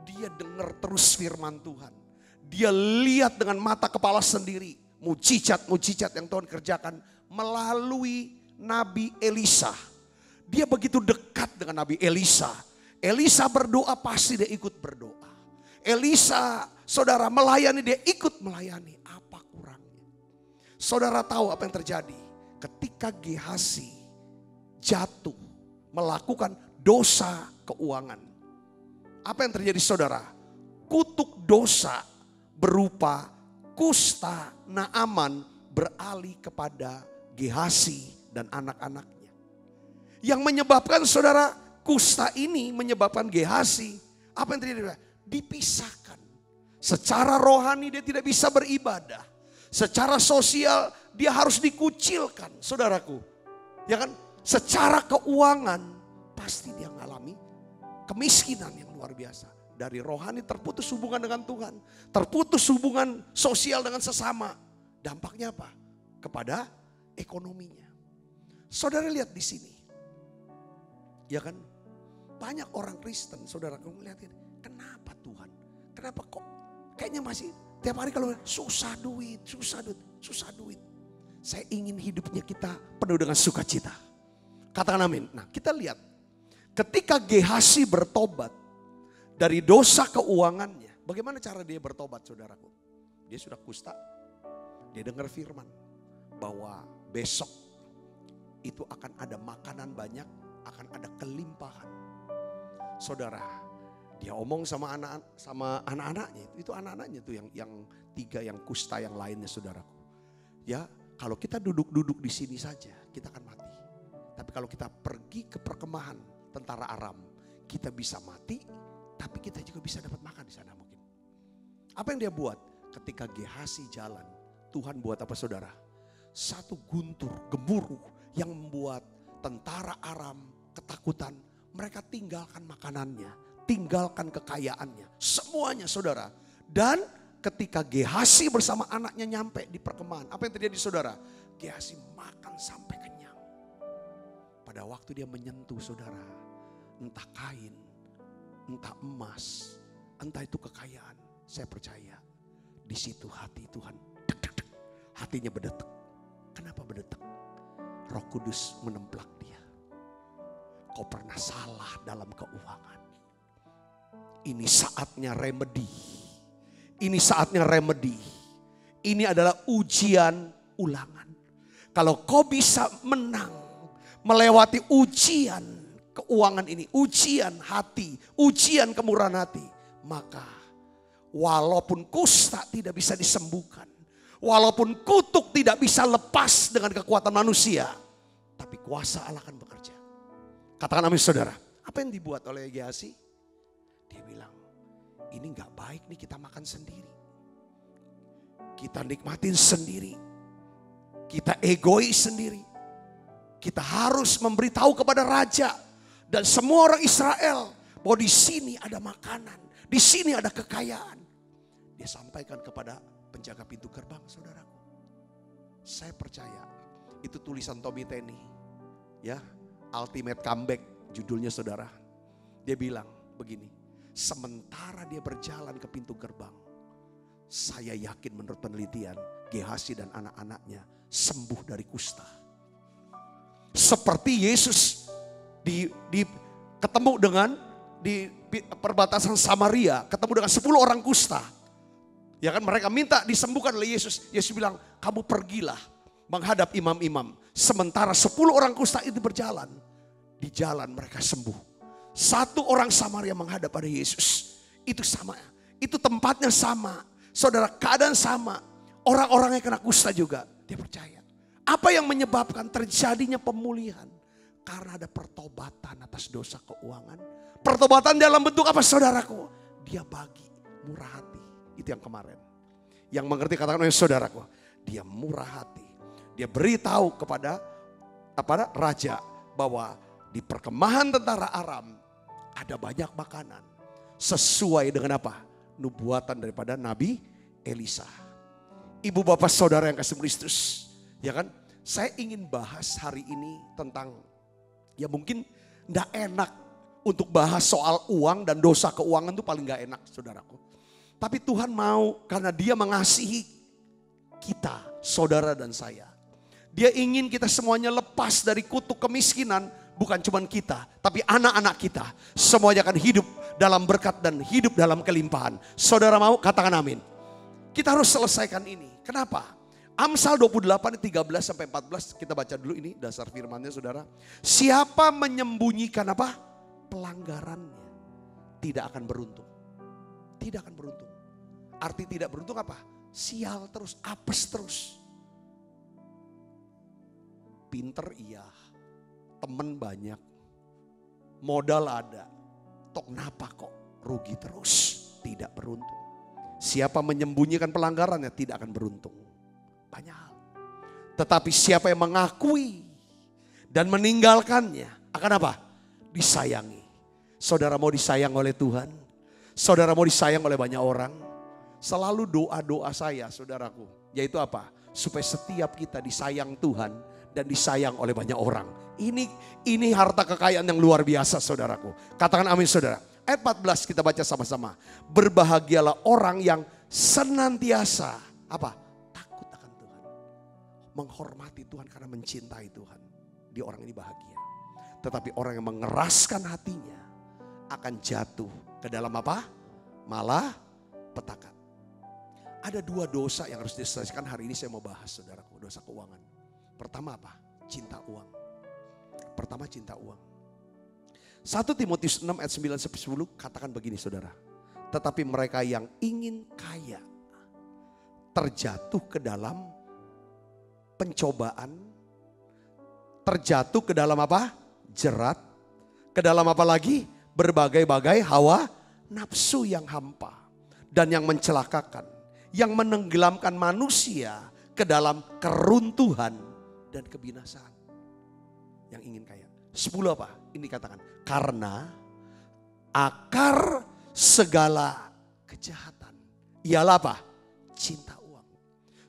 dia dengar terus firman Tuhan. Dia lihat dengan mata kepala sendiri mujizat-mujizat yang Tuhan kerjakan melalui Nabi Elisa. Dia begitu dekat dengan Nabi Elisa. Elisa berdoa pasti dia ikut berdoa. Elisa, saudara, melayani, dia ikut melayani. Apa kurangnya? Saudara tahu apa yang terjadi? Ketika Gehazi jatuh melakukan dosa keuangan. Apa yang terjadi saudara? Kutuk dosa berupa kusta Naaman beralih kepada Gehazi dan anak-anaknya. Yang menyebabkan saudara, kusta ini menyebabkan Gehazi, apa yang terjadi? Dipisahkan. Secara rohani dia tidak bisa beribadah. Secara sosial dia harus dikucilkan, saudaraku. Ya kan? Secara keuangan pasti dia mengalami kemiskinan yang luar biasa. Dari rohani terputus hubungan dengan Tuhan, terputus hubungan sosial dengan sesama. Dampaknya apa? Kepada ekonominya. Saudara lihat di sini. Ya kan? Banyak orang Kristen, saudaraku melihat ini. Kenapa Tuhan? Kenapa kok kayaknya masih tiap hari kalau susah duit. Saya ingin hidupnya kita penuh dengan sukacita. Katakan amin. Nah kita lihat. Ketika Gehazi bertobat dari dosa keuangannya. Bagaimana cara dia bertobat saudaraku? Dia sudah kusta. Dia dengar firman. Bahwa besok itu akan ada makanan banyak. Akan ada kelimpahan. Saudara. Dia omong sama anak-anaknya. Itu anak-anaknya tuh yang tiga yang kusta yang lainnya saudaraku. Ya kalau kita duduk-duduk di sini saja kita akan mati. Tapi kalau kita pergi ke perkemahan tentara Aram. Kita bisa mati tapi kita juga bisa dapat makan di sana mungkin. Apa yang dia buat? Ketika Gehazi jalan. Tuhan buat apa saudara? Satu guntur gemuruh yang membuat tentara Aram ketakutan. Mereka tinggalkan makanannya. Tinggalkan kekayaannya. Semuanya saudara. Dan ketika Gehazi bersama anaknya nyampe di perkemahan. Apa yang terjadi saudara? Gehazi makan sampai kenyang. Pada waktu dia menyentuh saudara. Entah kain. Entah emas. Entah itu kekayaan. Saya percaya. Di situ hati Tuhan. Hatinya berdetak. Kenapa berdetak? Roh Kudus menemplak dia. Kau pernah salah dalam keuangan. Ini saatnya remedi. Ini saatnya remedi. Ini adalah ujian ulangan. Kalau kau bisa menang melewati ujian keuangan ini, ujian hati, ujian kemurahan hati, maka walaupun kusta tidak bisa disembuhkan, walaupun kutuk tidak bisa lepas dengan kekuatan manusia, tapi kuasa Allah akan bekerja. Katakan amin saudara. Apa yang dibuat oleh Gehazi? Dia bilang, ini gak baik nih kita makan sendiri. Kita nikmatin sendiri. Kita egois sendiri. Kita harus memberitahu kepada raja dan semua orang Israel bahwa di sini ada makanan, di sini ada kekayaan. Dia sampaikan kepada penjaga pintu gerbang, saudaraku. Saya percaya itu tulisan Tommy Tenney, ya, Ultimate Comeback judulnya saudara. Dia bilang begini, sementara dia berjalan ke pintu gerbang, saya yakin menurut penelitian Gehazi dan anak-anaknya sembuh dari kusta. Seperti Yesus ketemu dengan di perbatasan Samaria, ketemu dengan 10 orang kusta. Ya kan, mereka minta disembuhkan oleh Yesus. Yesus bilang, kamu pergilah menghadap imam-imam. Sementara 10 orang kusta itu berjalan. Di jalan mereka sembuh. 1 orang Samaria menghadap pada Yesus. Itu sama. Itu tempatnya sama. Saudara, keadaan sama. Orang-orang yang kena kusta juga. Dia percaya. Apa yang menyebabkan terjadinya pemulihan? Karena ada pertobatan atas dosa keuangan. Pertobatan dalam bentuk apa saudaraku? Dia bagi murah hati. Itu yang kemarin. Yang mengerti katakan oleh saudaraku. Dia murah hati. Dia beritahu kepada raja bahwa di perkemahan tentara Aram ada banyak makanan. Sesuai dengan apa? Nubuatan daripada Nabi Elisa. Ibu bapak saudara yang kasih Kristus. Ya kan? Saya ingin bahas hari ini tentang, ya mungkin gak enak untuk bahas soal uang dan dosa keuangan itu paling gak enak saudaraku. Tapi Tuhan mau karena dia mengasihi kita, saudara dan saya. Dia ingin kita semuanya lepas dari kutuk kemiskinan. Bukan cuma kita, tapi anak-anak kita. Semuanya akan hidup dalam berkat dan hidup dalam kelimpahan. Saudara mau? Katakan amin. Kita harus selesaikan ini. Kenapa? Amsal 28, 13-14 kita baca dulu ini dasar firmannya saudara. Siapa menyembunyikan apa? Pelanggarannya tidak akan beruntung. Tidak akan beruntung. Arti tidak beruntung apa? Sial terus, apes terus. Pinter iya, temen banyak, modal ada. Tok kenapa kok rugi terus? Tidak beruntung. Siapa menyembunyikan pelanggarannya tidak akan beruntung. Banyak hal. Tetapi siapa yang mengakui dan meninggalkannya akan apa? Disayangi. Saudara mau disayang oleh Tuhan? Saudara mau disayang oleh banyak orang? Selalu doa-doa saya saudaraku. Yaitu apa? Supaya setiap kita disayang Tuhan dan disayang oleh banyak orang. Ini harta kekayaan yang luar biasa saudaraku. Katakan amin saudara. Ayat 14 kita baca sama-sama. Berbahagialah orang yang senantiasa apa? Takut akan Tuhan. Menghormati Tuhan karena mencintai Tuhan. Dia orang ini bahagia. Tetapi orang yang mengeraskan hatinya akan jatuh ke dalam apa? Malah petaka. Ada 2 dosa yang harus diselesaikan hari ini saya mau bahas saudaraku. Dosa keuangan. Pertama apa? Cinta uang. Pertama cinta uang. 1 Timotius 6 ayat 9-10 katakan begini saudara. Tetapi mereka yang ingin kaya terjatuh ke dalam pencobaan. Terjatuh ke dalam apa? Jerat. Ke dalam apa lagi? Berbagai-bagai hawa nafsu yang hampa. Dan yang mencelakakan. Yang menenggelamkan manusia ke dalam keruntuhan dan kebinasaan. Yang ingin kaya. 10 apa? Ini katakan. Karena akar segala kejahatan. Ialah apa? Cinta uang.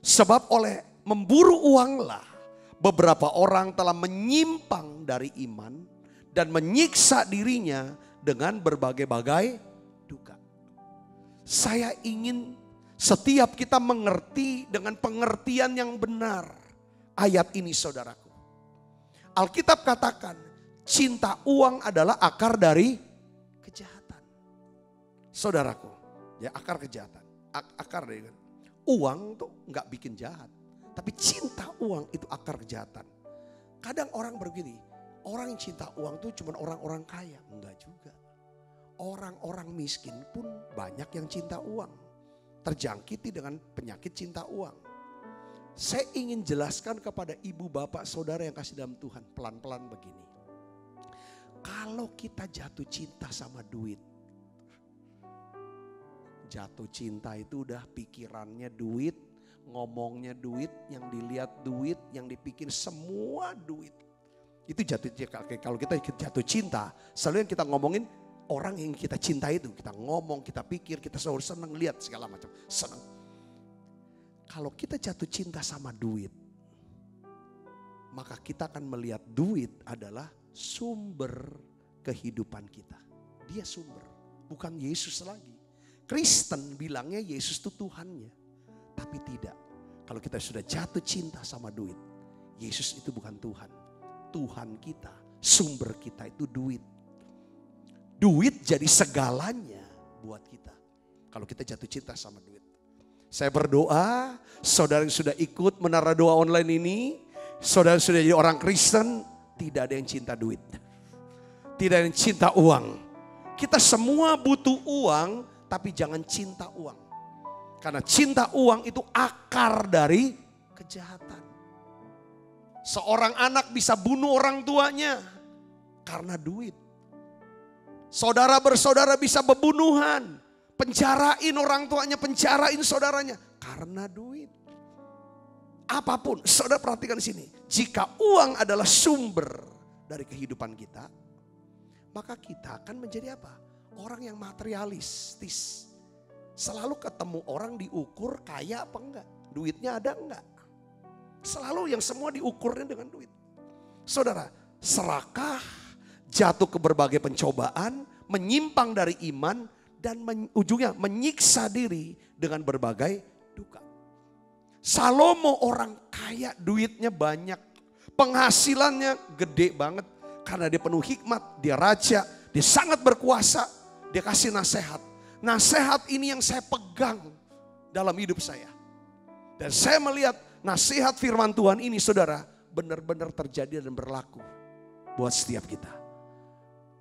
Sebab oleh memburu uanglah beberapa orang telah menyimpang dari iman. Dan menyiksa dirinya dengan berbagai-bagai duka. Saya ingin setiap kita mengerti dengan pengertian yang benar ayat ini saudaraku. Alkitab katakan cinta uang adalah akar dari kejahatan. Saudaraku, ya akar kejahatan. Akar dari uang tuh nggak bikin jahat. Tapi cinta uang itu akar kejahatan. Kadang orang begini, orang yang cinta uang tuh cuma orang-orang kaya. Enggak juga. Orang-orang miskin pun banyak yang cinta uang. Terjangkiti dengan penyakit cinta uang. Saya ingin jelaskan kepada ibu bapak saudara yang kasih dalam Tuhan pelan-pelan begini. Kalau kita jatuh cinta sama duit, Jatuh cinta itu udah pikirannya duit, ngomongnya duit, yang dilihat duit, yang dipikir semua duit. Itu jatuh cinta. Kalau kita jatuh cinta, selalu yang kita ngomongin orang yang kita cintai itu. Kita ngomong, kita pikir, kita selalu senang lihat segala macam. Senang. Kalau kita jatuh cinta sama duit, maka kita akan melihat duit adalah sumber kehidupan kita. Dia sumber, bukan Yesus lagi. Kristen bilangnya Yesus itu Tuhannya. Tapi tidak. Kalau kita sudah jatuh cinta sama duit, Yesus itu bukan Tuhan. Tuhan kita, sumber kita itu duit. Duit jadi segalanya buat kita. Kalau kita jatuh cinta sama duit. Saya berdoa, saudara yang sudah ikut menara doa online ini, saudara yang sudah jadi orang Kristen, tidak ada yang cinta duit. Tidak ada yang cinta uang. Kita semua butuh uang, tapi jangan cinta uang. Karena cinta uang itu akar dari kejahatan. Seorang anak bisa bunuh orang tuanya karena duit. Saudara bersaudara bisa pembunuhan, penjarain orang tuanya, penjarain saudaranya karena duit. Apapun, saudara perhatikan di sini. Jika uang adalah sumber dari kehidupan kita, maka kita akan menjadi apa? Orang yang materialistis. Selalu ketemu orang diukur kaya apa enggak, duitnya ada enggak. Selalu yang semua diukurnya dengan duit. Saudara, serakah, jatuh ke berbagai pencobaan, menyimpang dari iman, dan ujungnya menyiksa diri dengan berbagai duka. Salomo orang kaya, duitnya banyak, penghasilannya gede banget. Karena dia penuh hikmat, dia raja, dia sangat berkuasa, dia kasih nasihat. Nasihat ini yang saya pegang dalam hidup saya. Dan saya melihat nasihat firman Tuhan ini saudara benar-benar terjadi dan berlaku buat setiap kita.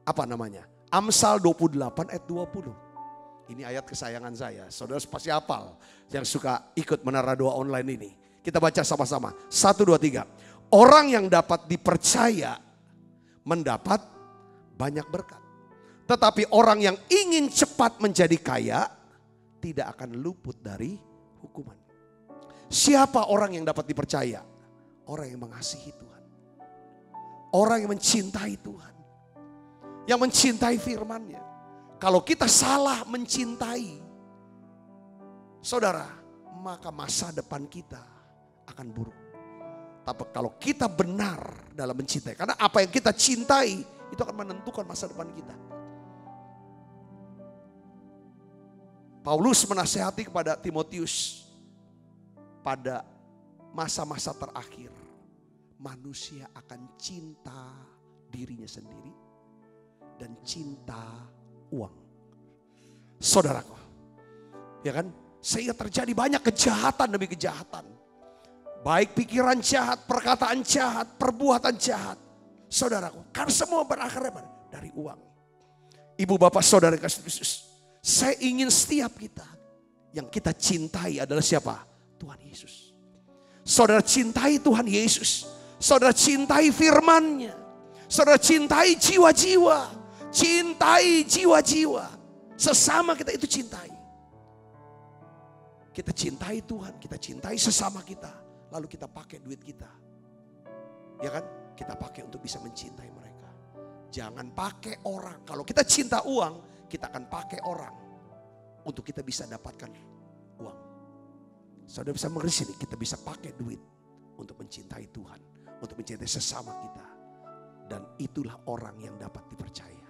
Apa namanya? Amsal 28 ayat 20. Ini ayat kesayangan saya. Saudara pasti hafal yang suka ikut menara doa online ini. Kita baca sama-sama. 1, 2, 3. Orang yang dapat dipercaya mendapat banyak berkat. Tetapi orang yang ingin cepat menjadi kaya tidak akan luput dari hukuman. Siapa orang yang dapat dipercaya? Orang yang mengasihi Tuhan. Orang yang mencintai Tuhan. Yang mencintai firman-Nya. Kalau kita salah mencintai, saudara, maka masa depan kita akan buruk. Tapi kalau kita benar dalam mencintai, karena apa yang kita cintai itu akan menentukan masa depan kita. Paulus menasihati kepada Timotius pada masa-masa terakhir, manusia akan cinta dirinya sendiri dan cinta uang. Saudaraku, ya kan? Sehingga terjadi banyak kejahatan demi kejahatan. Baik pikiran jahat, perkataan jahat, perbuatan jahat. Saudaraku, karena semua berakhir dari uang. Ibu bapak saudara kasih Yesus, saya ingin setiap kita yang kita cintai adalah siapa? Tuhan Yesus. Saudara cintai Tuhan Yesus. Saudara cintai firman-Nya. Saudara cintai jiwa-jiwa. Cintai jiwa-jiwa. Sesama kita itu cintai. Kita cintai Tuhan, kita cintai sesama kita. Lalu kita pakai duit kita. Ya kan? Kita pakai untuk bisa mencintai mereka. Jangan pakai orang. Kalau kita cinta uang, kita akan pakai orang untuk kita bisa dapatkan uang. Saudara bisa mengerti sini, kita bisa pakai duit untuk mencintai Tuhan, untuk mencintai sesama kita. Dan itulah orang yang dapat dipercaya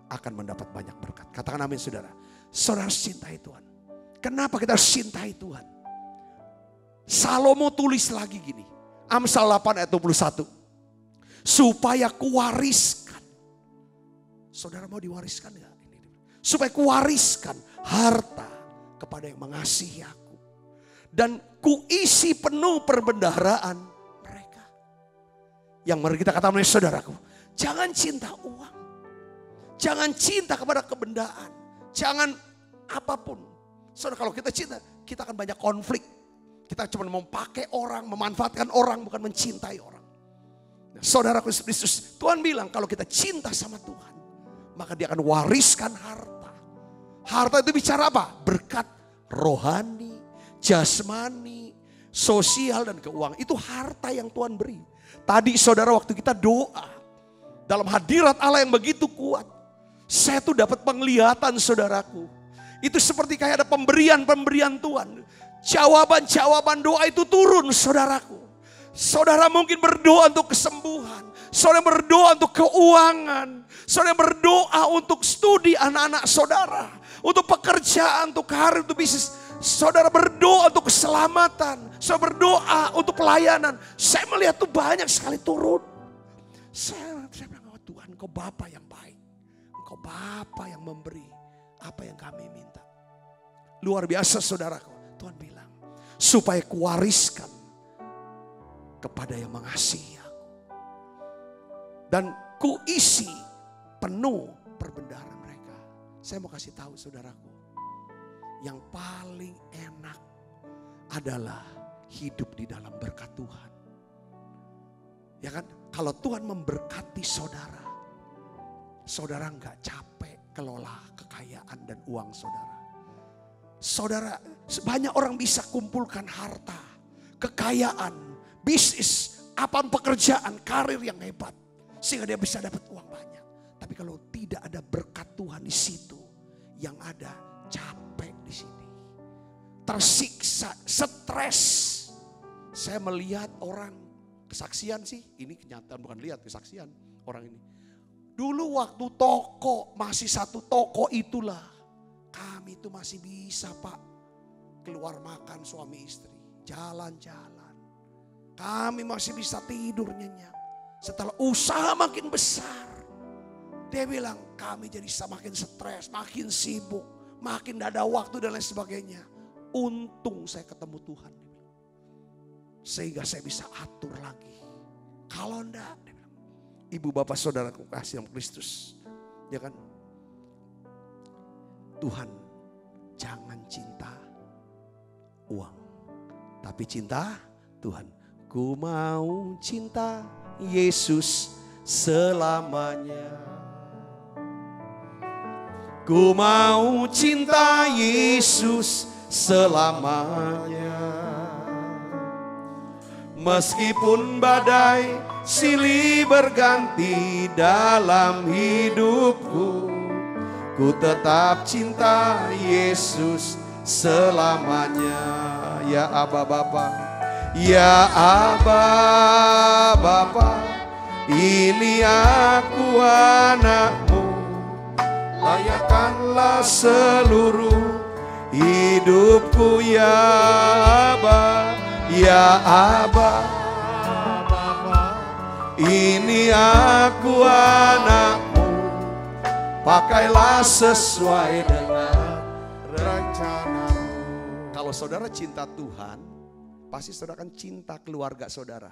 akan mendapat banyak berkat. Katakan amin saudara. Saudara harus cintai Tuhan. Kenapa kita harus cintai Tuhan? Salomo tulis lagi gini, Amsal 8 ayat 21. Supaya kuwariskan. Saudara mau diwariskan gak? Supaya kuwariskan harta kepada yang mengasihi aku. Dan kuisi penuh perbendaharaan mereka. Yang mari kita katakan saudaraku, jangan cinta uang. Jangan cinta kepada kebendaan. Jangan apapun. Saudara kalau kita cinta, kita akan banyak konflik. Kita cuma mau pakai orang, memanfaatkan orang, bukan mencintai orang. Nah, saudaraku Kristus, Tuhan bilang kalau kita cinta sama Tuhan, maka dia akan wariskan harta. Harta itu bicara apa? Berkat rohani, jasmani, sosial dan keuangan. Itu harta yang Tuhan beri. Tadi saudara waktu kita doa, dalam hadirat Allah yang begitu kuat, saya tuh dapat penglihatan saudaraku. Itu seperti kayak ada pemberian-pemberian Tuhan. Jawaban-jawaban doa itu turun saudaraku. Saudara mungkin berdoa untuk kesembuhan. Saudara berdoa untuk keuangan. Saudara berdoa untuk studi anak-anak saudara. Untuk pekerjaan, untuk karir, untuk bisnis. Saudara berdoa untuk keselamatan. Saudara berdoa untuk pelayanan. Saya melihat tuh banyak sekali turun. Saya bilang, oh Tuhan, Engkau Bapa yang baik. Engkau Bapa yang memberi apa yang kami minta. Luar biasa saudaraku. Tuhan bilang, supaya kuwariskan kepada yang mengasihi aku. Dan kuisi penuh perbendaharaan mereka. Saya mau kasih tahu saudaraku, yang paling enak adalah hidup di dalam berkat Tuhan. Ya kan? Kalau Tuhan memberkati saudara, saudara nggak capek kelola kekayaan dan uang saudara. Saudara, banyak orang bisa kumpulkan harta, kekayaan, bisnis, apapun pekerjaan, karir yang hebat. Sehingga dia bisa dapat uang banyak. Tapi kalau tidak ada berkat Tuhan di situ, yang ada capek di sini. Tersiksa, stres. Saya melihat orang, kesaksian sih, ini kenyataan bukan lihat kesaksian orang ini. Dulu waktu toko, masih satu toko itulah. Kami itu masih bisa Pak, keluar makan suami istri, jalan-jalan. Kami masih bisa tidur nyenyak. Setelah usaha makin besar, dia bilang kami jadi semakin stres, makin sibuk, makin tidak ada waktu dan lain sebagainya. Untung saya ketemu Tuhan. Sehingga saya bisa atur lagi. Kalau enggak, dia bilang, ibu bapak saudaraku kasih dalam Kristus. Ya kan? Tuhan jangan cinta uang, tapi cinta Tuhan. Ku mau cinta Yesus selamanya. Ku mau cinta Yesus selamanya. Meskipun badai silih berganti dalam hidupku, ku tetap cinta Yesus selamanya. Ya Aba Bapa, ya Aba Bapa, ini aku anakmu. Layakkanlah seluruh hidupku ya Aba, ya Aba Bapa, ini aku anakmu. Pakailah sesuai dengan rencanamu. Kalau saudara cinta Tuhan, pasti saudara akan cinta keluarga saudara,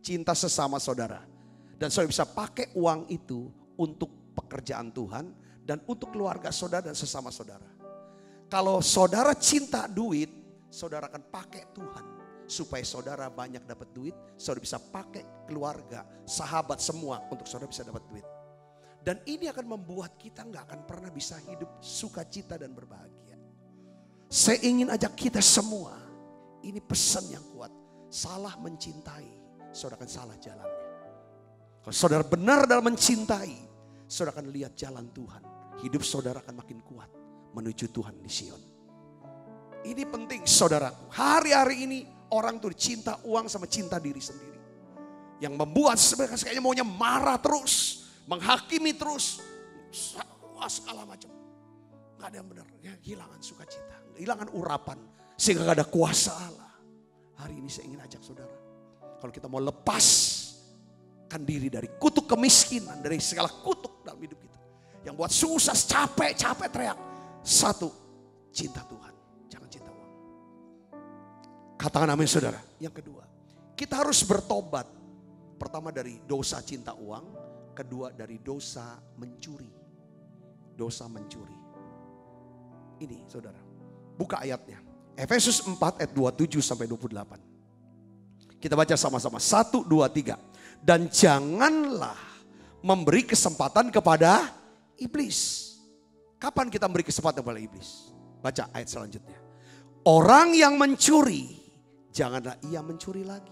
cinta sesama saudara. Dan saudara bisa pakai uang itu untuk pekerjaan Tuhan dan untuk keluarga saudara dan sesama saudara. Kalau saudara cinta duit, saudara akan pakai Tuhan. Supaya saudara banyak dapat duit, saudara bisa pakai keluarga, sahabat semua untuk saudara bisa dapat duit. Dan ini akan membuat kita nggak akan pernah bisa hidup sukacita dan berbahagia. Saya ingin ajak kita semua, ini pesan yang kuat. Salah mencintai, saudara akan salah jalannya. Kalau saudara benar dalam mencintai, saudara akan lihat jalan Tuhan. Hidup saudara akan makin kuat menuju Tuhan di Sion. Ini penting saudaraku. Hari-hari ini orang tuh cinta uang sama cinta diri sendiri. Yang membuat sebenarnya kayaknya maunya marah terus. Menghakimi terus, segala macam. Gak ada yang benar, ya, kehilangan sukacita, kehilangan urapan. Sehingga gak ada kuasa Allah. Hari ini saya ingin ajak saudara. Kalau kita mau lepaskan diri dari kutuk kemiskinan, dari segala kutuk dalam hidup kita. Yang buat susah, capek teriak. Satu, cinta Tuhan, jangan cinta uang. Katakan amin saudara. Yang kedua, kita harus bertobat. Pertama dari dosa cinta uang. Kedua dari dosa mencuri. Dosa mencuri. Ini saudara. Buka ayatnya. Efesus 4 ayat 27 sampai 28. Kita baca sama-sama. 1, 2, 3. Dan janganlah memberi kesempatan kepada iblis. Kapan kita beri kesempatan kepada iblis? Baca ayat selanjutnya. Orang yang mencuri, janganlah ia mencuri lagi.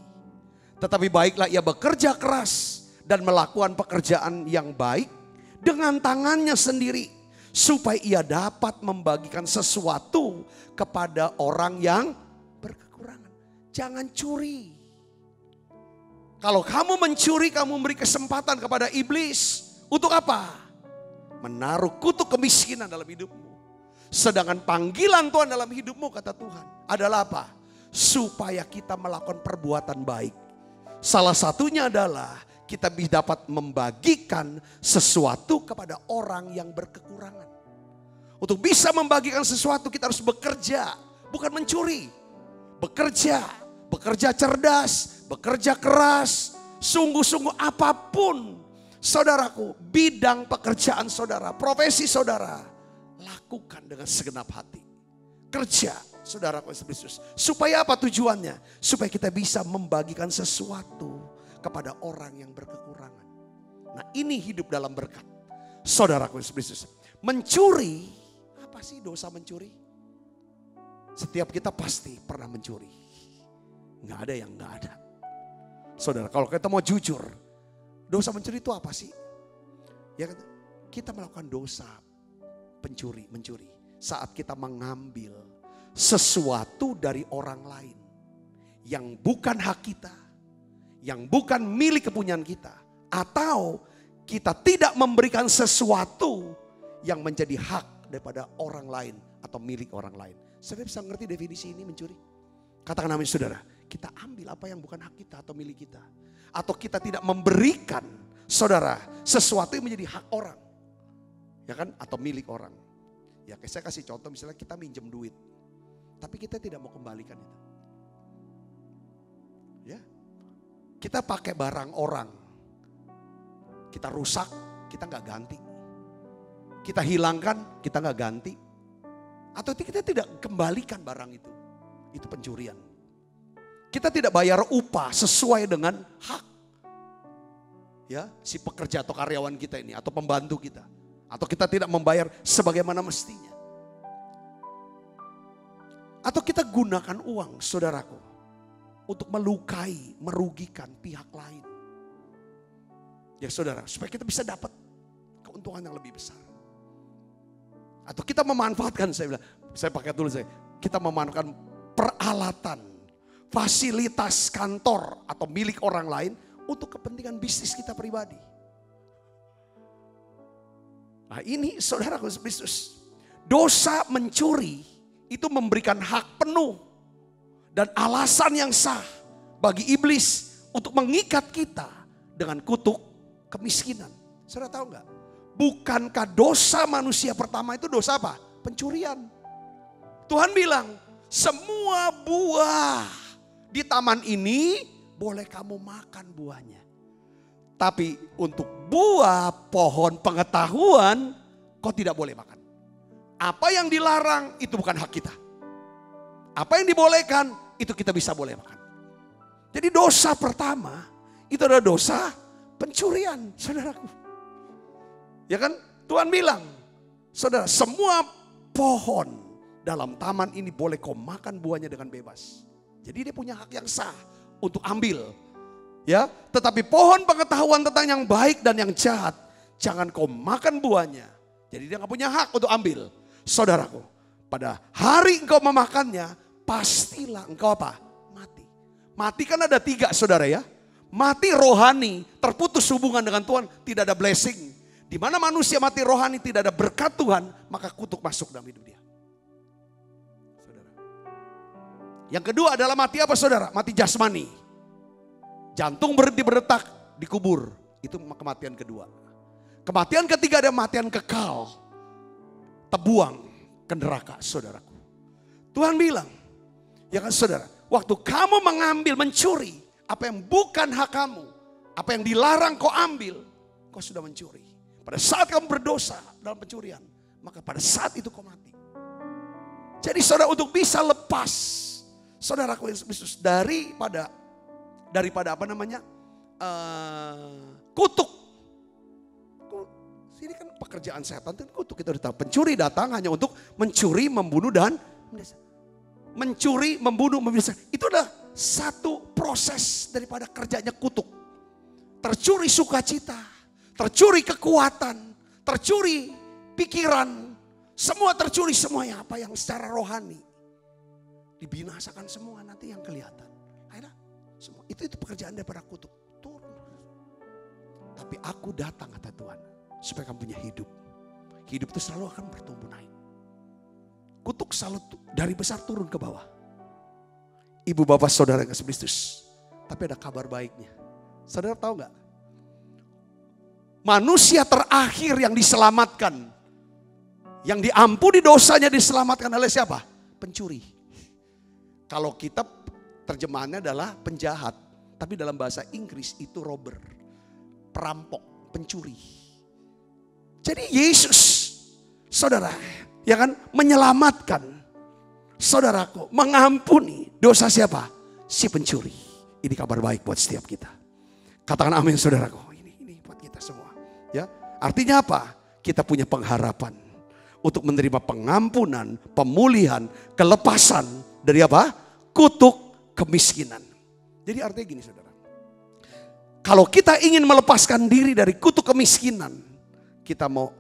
Tetapi baiklah ia bekerja keras dan melakukan pekerjaan yang baik dengan tangannya sendiri. Supaya ia dapat membagikan sesuatu kepada orang yang berkekurangan. Jangan curi. Kalau kamu mencuri, kamu memberi kesempatan kepada iblis. Untuk apa? Menaruh kutuk kemiskinan dalam hidupmu. Sedangkan panggilan Tuhan dalam hidupmu, kata Tuhan, adalah apa? Supaya kita melakukan perbuatan baik. Salah satunya adalah kita dapat membagikan sesuatu kepada orang yang berkekurangan. Untuk bisa membagikan sesuatu kita harus bekerja, bukan mencuri. Bekerja cerdas, bekerja keras, sungguh-sungguh apapun. Saudaraku, bidang pekerjaan saudara, profesi saudara, lakukan dengan segenap hati. Kerja, saudaraku Yesus. Supaya apa tujuannya? Supaya kita bisa membagikan sesuatu kepada orang yang berkekurangan. Nah, ini hidup dalam berkat. Saudaraku Yesus. Mencuri, apa sih dosa mencuri? Setiap kita pasti pernah mencuri. Nggak ada yang nggak ada. Saudara, kalau kita mau jujur, dosa mencuri itu apa sih? Ya, kita melakukan dosa mencuri saat kita mengambil sesuatu dari orang lain yang bukan hak kita, yang bukan milik kepunyaan kita, atau kita tidak memberikan sesuatu yang menjadi hak daripada orang lain atau milik orang lain. Saudara bisa ngerti definisi ini mencuri? Katakan amin saudara. Kita ambil apa yang bukan hak kita atau milik kita. Atau kita tidak memberikan saudara sesuatu yang menjadi hak orang. Ya kan? Atau milik orang. Ya saya kasih contoh misalnya kita minjem duit. Tapi kita tidak mau kembalikan itu. Ya. Kita pakai barang orang. Kita rusak, kita nggak ganti. Kita hilangkan, kita nggak ganti. Atau kita tidak kembalikan barang itu. Itu pencurian. Kita tidak bayar upah sesuai dengan hak. Ya, si pekerja atau karyawan kita ini atau pembantu kita. Atau kita tidak membayar sebagaimana mestinya. Atau kita gunakan uang, saudaraku, untuk melukai, merugikan pihak lain. Ya saudara, supaya kita bisa dapat keuntungan yang lebih besar. Atau kita memanfaatkan, saya pakai dulu kita memanfaatkan peralatan, fasilitas kantor atau milik orang lain untuk kepentingan bisnis kita pribadi. Nah ini saudaraku Yesus, dosa mencuri itu memberikan hak penuh dan alasan yang sah bagi iblis untuk mengikat kita dengan kutuk kemiskinan. Saudara tahu nggak? Bukankah dosa manusia pertama itu dosa apa? Pencurian. Tuhan bilang semua buah di taman ini boleh kamu makan buahnya. Tapi untuk buah pohon pengetahuan kau tidak boleh makan. Apa yang dilarang itu bukan hak kita. Apa yang dibolehkan itu kita bisa boleh makan. Jadi dosa pertama itu adalah dosa pencurian, saudaraku. Ya kan? Tuhan bilang, saudara, semua pohon dalam taman ini boleh kau makan buahnya dengan bebas. Jadi dia punya hak yang sah untuk ambil. Ya, tetapi pohon pengetahuan tentang yang baik dan yang jahat, jangan kau makan buahnya. Jadi dia gak punya hak untuk ambil. Saudaraku, pada hari engkau memakannya, pastilah engkau apa? Mati. Mati kan ada 3 saudara ya. Mati rohani, terputus hubungan dengan Tuhan, tidak ada blessing. Di mana manusia mati rohani tidak ada berkat Tuhan, maka kutuk masuk dalam hidup dia. Yang kedua adalah mati apa saudara? Mati jasmani. Jantung berhenti berdetak, dikubur. Itu kematian kedua. Kematian ketiga ada kematian kekal. Terbuang ke neraka saudaraku. Tuhan bilang, ya kan saudara, waktu kamu mengambil, mencuri, apa yang bukan hak kamu, apa yang dilarang kau ambil, kau sudah mencuri. Pada saat kamu berdosa dalam pencurian, maka pada saat itu kau mati. Jadi saudara untuk bisa lepas, saudaraku Yesus, daripada apa namanya, kutuk. Jadi kan pekerjaan setan itu kutuk. Kita udah tahu. Pencuri datang hanya untuk mencuri, membunuh dan mencuri, membunuh, membinasakan. Itu adalah satu proses daripada kerjanya kutuk. Tercuri sukacita, tercuri kekuatan, tercuri pikiran, semua tercuri semuanya apa yang secara rohani. Dibinasakan semua nanti yang kelihatan. Akhirnya semua itu pekerjaan daripada kutuk. Turun. Tapi aku datang kata Tuhan supaya kamu punya hidup. Hidup itu selalu akan bertumbuh naik. Kutuk selalu dari besar turun ke bawah. Ibu bapak saudara yang kasih Kristus. Tapi ada kabar baiknya. Saudara tahu gak? Manusia terakhir yang diselamatkan. Yang diampuni dosanya diselamatkan oleh siapa? Pencuri. Kalau kita terjemahannya adalah penjahat. Tapi dalam bahasa Inggris itu robber. Perampok, pencuri. Jadi Yesus, saudara, ya kan, menyelamatkan saudaraku, mengampuni dosa siapa? Si pencuri. Ini kabar baik buat setiap kita. Katakan amin saudaraku. Ini buat kita semua. Ya, artinya apa? Kita punya pengharapan untuk menerima pengampunan, pemulihan, kelepasan dari apa? Kutuk kemiskinan. Jadi artinya gini saudara. Kalau kita ingin melepaskan diri dari kutuk kemiskinan, kita mau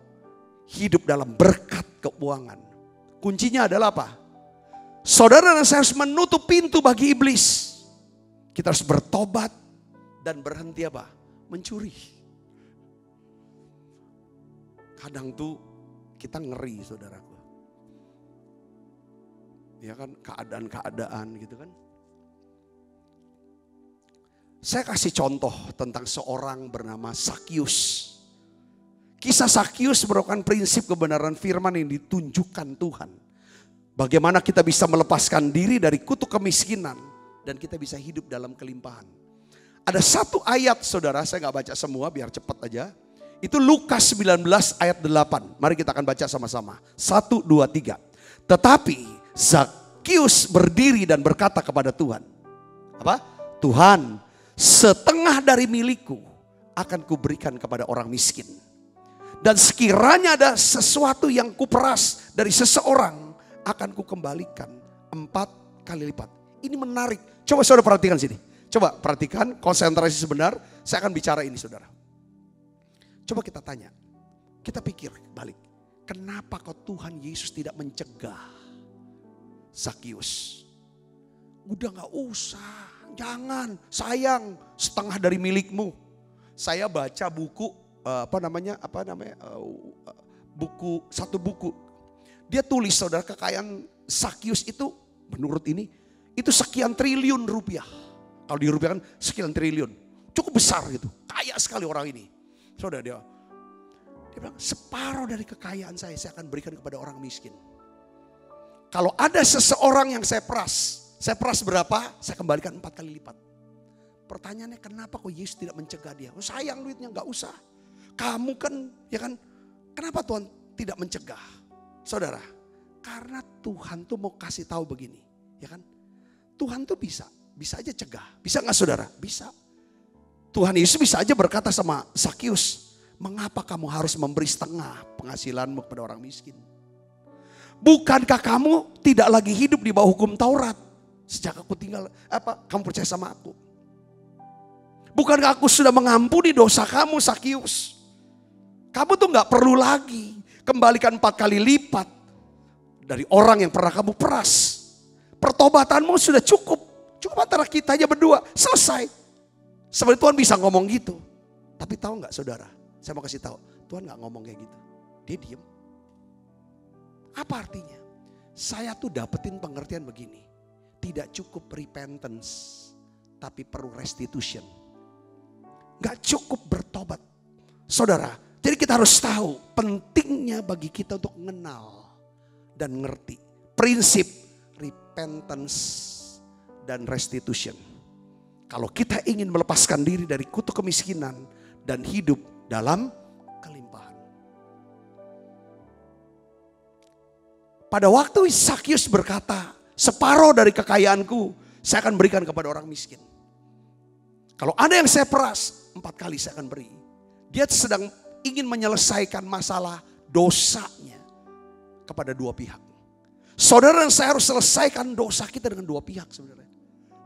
hidup dalam berkat keuangan. Kuncinya adalah apa? Saudara dan saya harus menutup pintu bagi iblis. Kita harus bertobat dan berhenti apa? Mencuri. Kadang tuh kita ngeri saudaraku. Ya kan, keadaan-keadaan gitu kan. Saya kasih contoh tentang seorang bernama Sakius. Kisah Sakius merupakan prinsip kebenaran firman yang ditunjukkan Tuhan. Bagaimana kita bisa melepaskan diri dari kutuk kemiskinan. Dan kita bisa hidup dalam kelimpahan. Ada satu ayat saudara, saya gak baca semua biar cepat aja. Itu Lukas 19 ayat 8. Mari kita akan baca sama-sama. 1, 2, 3. Tetapi Sakius berdiri dan berkata kepada Tuhan. Apa? Tuhan, setengah dari milikku akan kuberikan kepada orang miskin. Dan sekiranya ada sesuatu yang kuperas dari seseorang, akan kukembalikan 4 kali lipat. Ini menarik. Coba saudara perhatikan sini. Coba perhatikan, konsentrasi sebentar. Saya akan bicara ini saudara. Coba kita tanya. Kita pikir balik. Kenapa kok Tuhan Yesus tidak mencegah Sakius? Udah gak usah. Jangan, sayang, setengah dari milikmu. Saya baca buku satu buku. Dia tulis saudara, kekayaan Sakius itu menurut ini itu sekian triliun rupiah. Kalau dirupiahkan sekian triliun, cukup besar gitu. Kaya sekali orang ini. Saudara dia bilang separuh dari kekayaan saya akan berikan kepada orang miskin. Kalau ada seseorang yang saya peras berapa? Saya kembalikan 4 kali lipat. Pertanyaannya kenapa kok Yesus tidak mencegah dia? Oh, sayang duitnya, gak usah. Kamu kan, ya kan, kenapa Tuhan tidak mencegah? Saudara, karena Tuhan tuh mau kasih tahu begini, ya kan? Tuhan tuh bisa aja cegah. Bisa gak saudara? Bisa. Tuhan Yesus bisa aja berkata sama Sakius, mengapa kamu harus memberi setengah penghasilanmu kepada orang miskin? Bukankah kamu tidak lagi hidup di bawah hukum Taurat? Sejak aku tinggal, kamu percaya sama aku? Bukankah aku sudah mengampuni dosa kamu Sakius? Kamu tuh gak perlu lagi kembalikan 4 kali lipat dari orang yang pernah kamu peras. Pertobatanmu sudah cukup. Cukup antara kita aja berdua, selesai. Sebenarnya Tuhan bisa ngomong gitu. Tapi tahu gak saudara, saya mau kasih tahu, Tuhan gak ngomong kayak gitu. Dia diem. Apa artinya? Saya tuh dapetin pengertian begini. Tidak cukup repentance, tapi perlu restitution. Gak cukup bertobat. Saudara, jadi kita harus tahu pentingnya bagi kita untuk mengenal dan ngerti prinsip repentance dan restitution. Kalau kita ingin melepaskan diri dari kutuk kemiskinan dan hidup dalam kelimpahan. Pada waktu Sakius berkata, separuh dari kekayaanku saya akan berikan kepada orang miskin. Kalau ada yang saya peras, 4 kali saya akan beri. Dia sedang ingin menyelesaikan masalah dosanya kepada dua pihak. Saudara dan saya harus selesaikan dosa kita dengan dua pihak sebenarnya.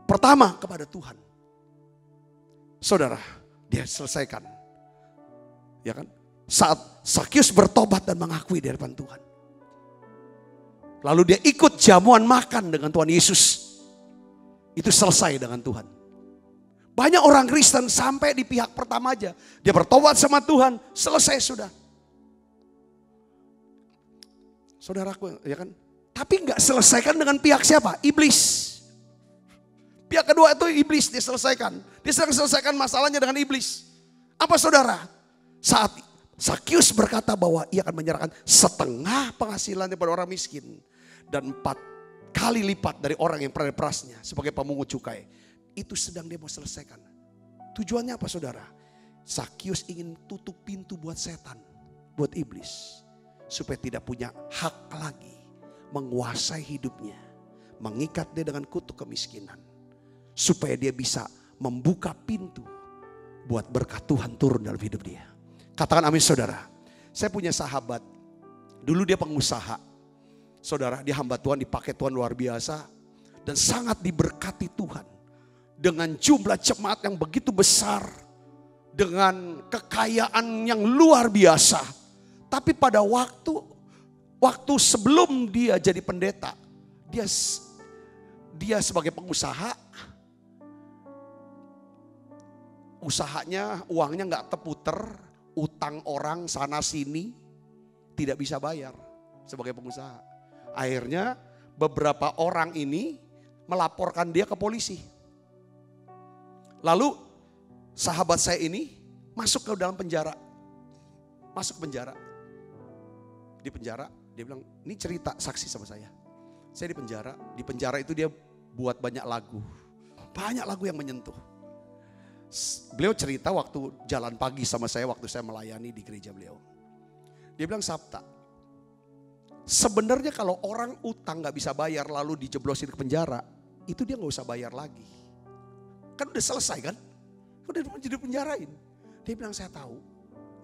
Pertama kepada Tuhan. Saudara, dia selesaikan. Ya kan? Saat Zakius bertobat dan mengakui di hadapan Tuhan. Lalu dia ikut jamuan makan dengan Tuhan Yesus. Itu selesai dengan Tuhan. Banyak orang Kristen sampai di pihak pertama aja. Dia bertobat sama Tuhan, selesai sudah. Saudaraku, ya kan? Tapi nggak selesaikan dengan pihak siapa? Iblis. Pihak kedua itu iblis, dia selesaikan. Dia sedang selesaikan masalahnya dengan iblis. Apa saudara? Saat Zakius berkata bahwa ia akan menyerahkan setengah penghasilannya pada orang miskin. Dan 4 kali lipat dari orang yang pernah diperasnya sebagai pemungut cukai. Itu sedang dia mau selesaikan. Tujuannya apa saudara? Zakius ingin tutup pintu buat setan, buat iblis. Supaya tidak punya hak lagi menguasai hidupnya. Mengikat dia dengan kutuk kemiskinan. Supaya dia bisa membuka pintu buat berkat Tuhan turun dalam hidup dia. Katakan amin saudara. Saya punya sahabat, dulu dia pengusaha. Saudara, dia hamba Tuhan, dipakai Tuhan luar biasa. Dan sangat diberkati Tuhan. Dengan jumlah jemaat yang begitu besar. Dengan kekayaan yang luar biasa. Tapi pada waktu sebelum dia jadi pendeta. Dia sebagai pengusaha. Usahanya, uangnya gak terputer. Utang orang sana sini. Tidak bisa bayar sebagai pengusaha. Akhirnya beberapa orang ini melaporkan dia ke polisi. Lalu sahabat saya ini masuk ke dalam penjara. Masuk ke penjara. Di penjara dia bilang, ini cerita saksi sama saya. Saya di penjara. Di penjara itu dia buat banyak lagu. Banyak lagu yang menyentuh. Beliau cerita waktu jalan pagi sama saya waktu saya melayani di gereja beliau. Dia bilang, Sabta, sebenarnya kalau orang utang gak bisa bayar lalu dijeblosin ke penjara, itu dia gak usah bayar lagi. Kan udah selesai kan? Udah jadi penjarain. Dia bilang, saya tahu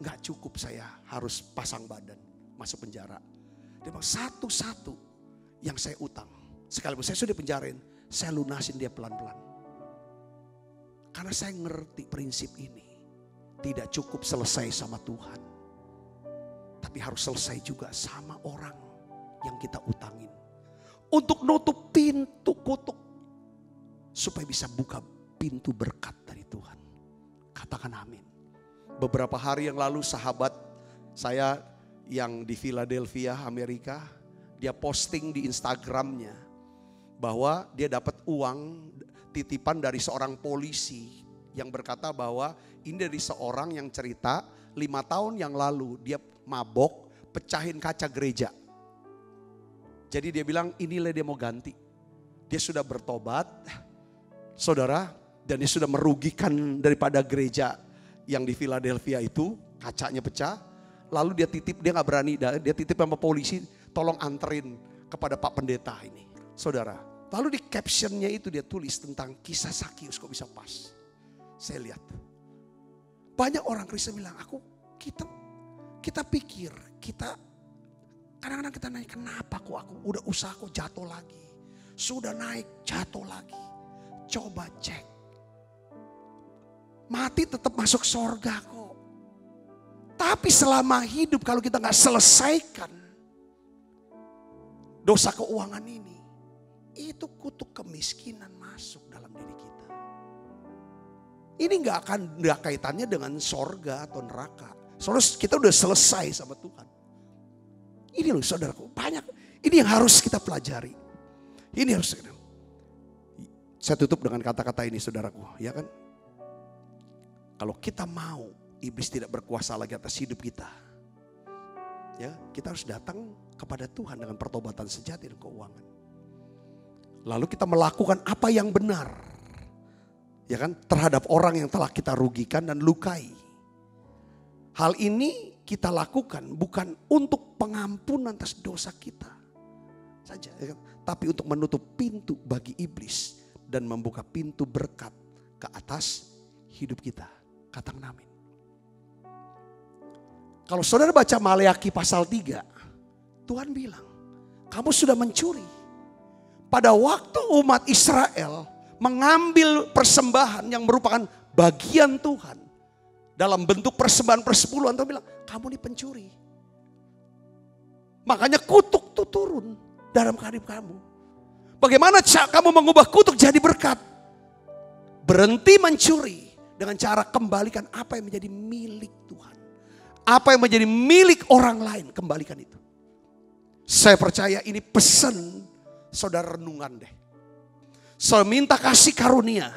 gak cukup saya harus pasang badan masuk penjara. Dia bilang, satu-satu yang saya utang, sekalipun saya sudah penjarain, saya lunasin dia pelan-pelan. Karena saya ngerti prinsip ini. Tidak cukup selesai sama Tuhan. Tapi harus selesai juga sama orang yang kita utangin. Untuk nutup pintu kutuk. Supaya bisa buka pintu berkat dari Tuhan. Katakan amin. Beberapa hari yang lalu sahabat saya yang di Philadelphia, Amerika. Dia posting di Instagramnya. Bahwa dia dapat uang titipan dari seorang polisi. Yang berkata bahwa ini dari seorang yang cerita 5 tahun yang lalu dia mabok pecahin kaca gereja. Jadi dia bilang inilah dia mau ganti. Dia sudah bertobat, saudara, dan dia sudah merugikan daripada gereja yang di Philadelphia itu, kacanya pecah. Lalu dia titip, dia gak berani, dia titip sama polisi, tolong anterin kepada Pak Pendeta ini. Saudara, lalu di captionnya itu dia tulis tentang kisah Zakius, kok bisa pas. Saya lihat, banyak orang Kristen bilang, kita pikir, kadang-kadang kita nanya kenapa kok aku udah usaha kok jatuh lagi. Sudah naik jatuh lagi. Coba cek. Mati tetap masuk surga kok. Tapi selama hidup kalau kita gak selesaikan dosa keuangan ini. Itu kutuk kemiskinan masuk dalam diri kita. Ini gak kaitannya dengan sorga atau neraka. Soalnya kita udah selesai sama Tuhan. Ini loh saudaraku, banyak. Ini yang harus kita pelajari. Ini harus. Saya tutup dengan kata-kata ini saudaraku, ya kan? Kalau kita mau iblis tidak berkuasa lagi atas hidup kita. Ya, kita harus datang kepada Tuhan dengan pertobatan sejati dan keuangan. Lalu kita melakukan apa yang benar. Ya kan? Terhadap orang yang telah kita rugikan dan lukai. Hal ini kita lakukan bukan untuk pengampunan atas dosa kita saja, ya kan? Tapi untuk menutup pintu bagi iblis dan membuka pintu berkat ke atas hidup kita. Katakan amin. Kalau saudara baca Maleakhi pasal 3, Tuhan bilang, kamu sudah mencuri. Pada waktu umat Israel mengambil persembahan yang merupakan bagian Tuhan dalam bentuk persembahan persepuluhan, Tuhan bilang, kamu ini pencuri. Makanya kutuk itu turun dalam hidup kamu. Bagaimana kamu mengubah kutuk jadi berkat? Berhenti mencuri dengan cara kembalikan apa yang menjadi milik Tuhan. Apa yang menjadi milik orang lain, kembalikan itu. Saya percaya ini pesan saudara renungan deh. Saya minta kasih karunia.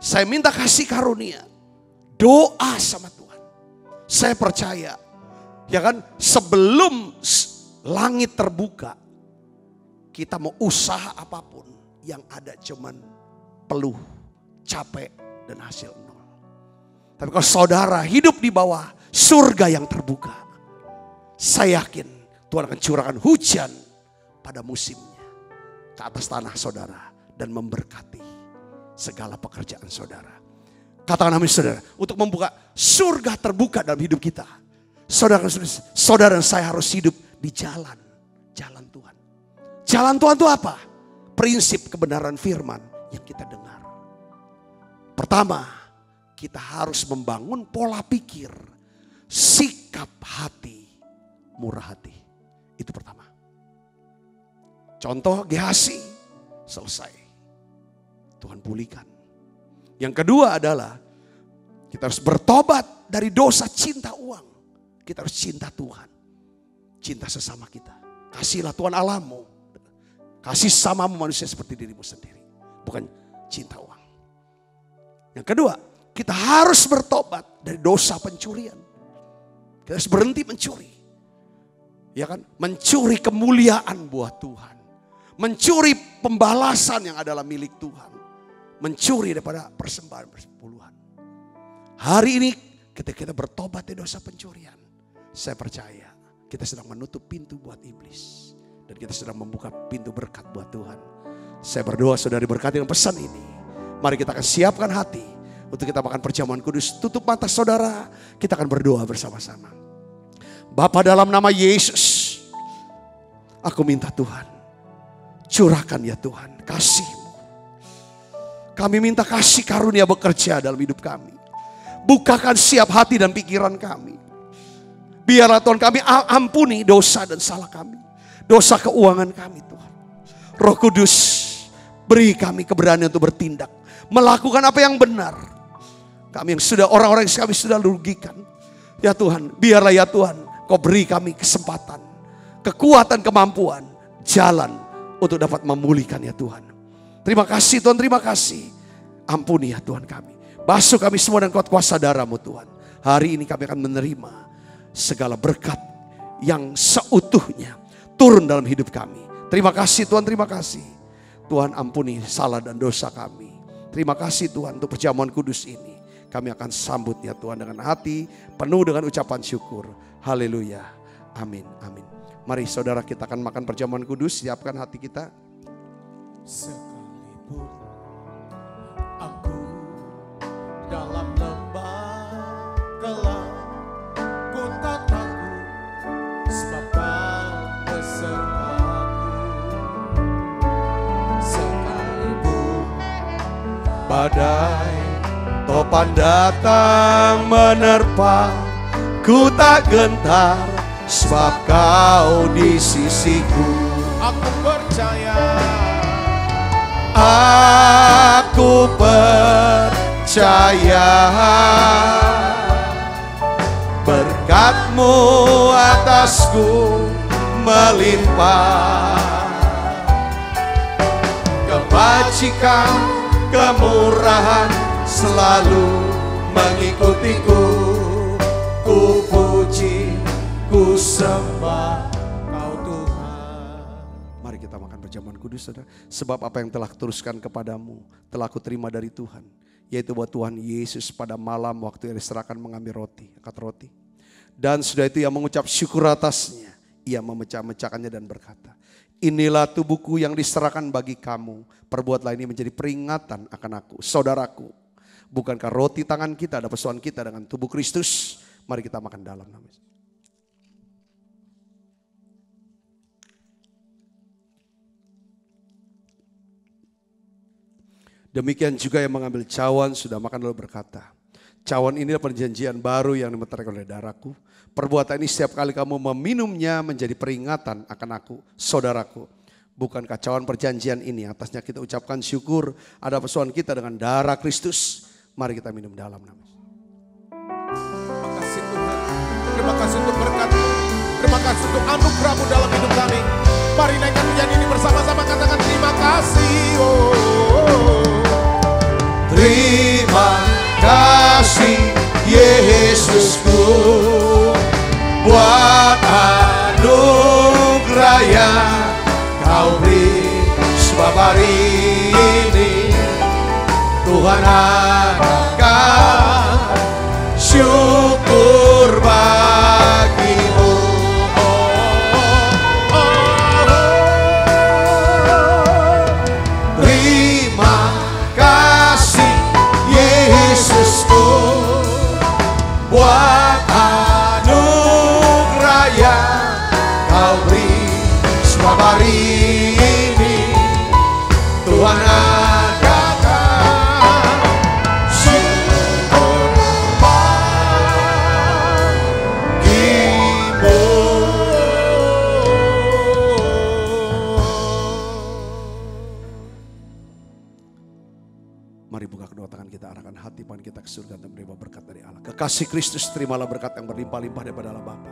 Saya minta kasih karunia. Doa sama Tuhan. Saya percaya, ya kan, sebelum langit terbuka, kita mau usaha apapun, yang ada cuman peluh, capek, dan hasil nol. Tapi kalau saudara hidup di bawah surga yang terbuka, saya yakin Tuhan akan curahkan hujan pada musimnya ke atas tanah saudara dan memberkati segala pekerjaan saudara. Katakan amin saudara, untuk membuka surga terbuka dalam hidup kita. Saudara dan saya harus hidup di jalan Tuhan. Jalan Tuhan itu apa? Prinsip kebenaran firman yang kita dengar. Pertama, kita harus membangun pola pikir, sikap hati, murah hati. Itu pertama. Contoh Gehazi, selesai. Tuhan pulihkan. Yang kedua adalah kita harus bertobat dari dosa cinta uang. Kita harus cinta Tuhan. Cinta sesama kita. Kasihlah Tuhan Allahmu. Kasih samamu manusia seperti dirimu sendiri. Bukan cinta uang. Yang kedua, kita harus bertobat dari dosa pencurian. Kita harus berhenti mencuri. Ya kan? Mencuri kemuliaan buat Tuhan. Mencuri pembalasan yang adalah milik Tuhan. Mencuri daripada persembahan persepuluhan. Hari ini ketika kita bertobat dari dosa pencurian, saya percaya kita sedang menutup pintu buat iblis. Dan kita sedang membuka pintu berkat buat Tuhan. Saya berdoa saudara diberkati dengan pesan ini. Mari kita akan siapkan hati untuk kita makan perjamuan kudus. Tutup mata saudara, kita akan berdoa bersama-sama. Bapa, dalam nama Yesus, aku minta Tuhan, curahkan ya Tuhan kasih-Mu. Kami minta kasih karunia bekerja dalam hidup kami. Bukakan siap hati dan pikiran kami. Biarlah Tuhan kami ampuni dosa dan salah kami. Dosa keuangan kami Tuhan. Roh Kudus, beri kami keberanian untuk bertindak. Melakukan apa yang benar. Kami yang sudah, orang-orang yang kami sudah rugikan. Ya Tuhan, biarlah ya Tuhan, Kau beri kami kesempatan. Kekuatan, kemampuan, jalan untuk dapat memulihkan ya Tuhan. Terima kasih Tuhan, terima kasih. Ampuni ya Tuhan kami. Basuh kami semua dan kuat kuasa darah-Mu Tuhan. Hari ini kami akan menerima segala berkat yang seutuhnya turun dalam hidup kami. Terima kasih Tuhan, terima kasih. Tuhan ampuni salah dan dosa kami. Terima kasih Tuhan untuk perjamuan kudus ini. Kami akan sambut ya Tuhan dengan hati penuh dengan ucapan syukur. Haleluya. Amin, amin. Mari saudara kita akan makan perjamuan kudus. Siapkan hati kita. Sekalipun aku dalam lembah gelap, ku tak takut sebab Kau besertaku. Sekalipun badai topan datang menerpa, ku tak gentar sebab Kau di sisiku. Aku percaya, aku percaya berkat-Mu atasku melimpah. Kebajikan, kemurahan selalu mengikutiku. Ku puji, ku sembah Kau Tuhan. Mari kita makan perjamuan kudus saudara. Sebab apa yang telah kuteruskan kepadamu telah kuterima dari Tuhan. Yaitu bahwa Tuhan Yesus pada malam waktu yang diserahkan mengambil roti, angkat roti. Dan sudah itu ia mengucap syukur atasnya. Ia memecah-mecahkannya dan berkata, inilah tubuhku yang diserahkan bagi kamu. Perbuatlah ini menjadi peringatan akan aku, saudaraku. Bukankah roti tangan kita ada persoalan kita dengan tubuh Kristus? Mari kita makan dalam nama Yesus. Demikian juga yang mengambil cawan sudah makan lalu berkata, cawan ini adalah perjanjian baru yang dimeteraikan oleh darahku. Perbuatan ini setiap kali kamu meminumnya menjadi peringatan akan aku, saudaraku. Bukankah cawan perjanjian ini atasnya kita ucapkan syukur ada persoalan kita dengan darah Kristus. Mari kita minum dalam nama. Terima kasih Tuhan. Terima kasih untuk berkat-Mu. Terima kasih untuk anugerah-Mu dalam hidup kami. Mari naikkan pujian ini bersama-sama, katakan terima kasih. Terima kasih Yesusku buat anugerah yang Kau beri, sebab hari ini Tuhan akan syukur bagi-Mu. Terima kasih Yesusku buat anugerah yang Kau beri, sebab hari ini Tuhan akan syukur bagi-Mu. Mari buka kedua tangan kita, arahkan hati pan kita ke surga dan menerima berkat dari Allah. Kekasih Kristus, terimalah berkat yang berlimpah-limpah daripada Allah Bapa.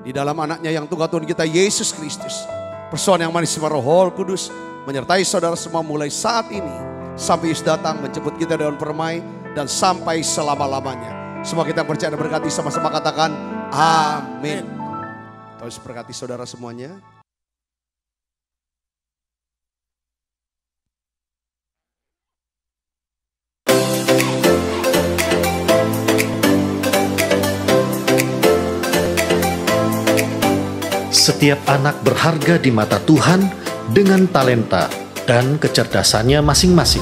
Di dalam anaknya yang tunggal Tuhan kita Yesus Kristus. Persoalan yang manis Roh Kudus menyertai saudara semua mulai saat ini sampai Yesus datang menjemput kita dengan permai dan sampai selama-lamanya. Semua kita yang percaya dan berkati sama-sama katakan amin. Terus berkati saudara semuanya. Setiap anak berharga di mata Tuhan dengan talenta dan kecerdasannya masing-masing.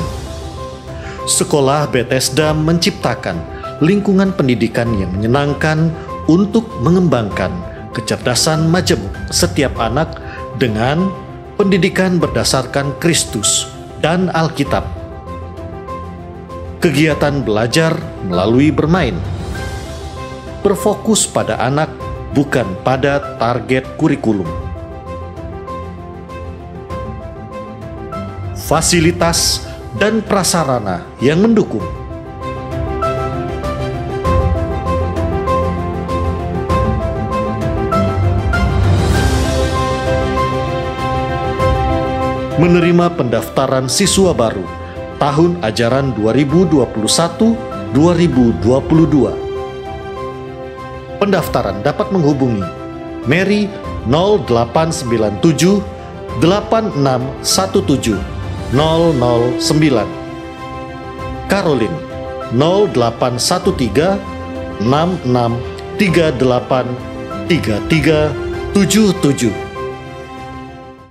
Sekolah Bethesda menciptakan lingkungan pendidikan yang menyenangkan untuk mengembangkan kecerdasan majemuk setiap anak dengan pendidikan berdasarkan Kristus dan Alkitab. Kegiatan belajar melalui bermain berfokus pada anak, bukan pada target kurikulum. Fasilitas dan prasarana yang mendukung. Menerima pendaftaran siswa baru tahun ajaran 2021-2022. Pendaftaran dapat menghubungi Mary 0897 8617 009, Caroline 0813 6638 3377.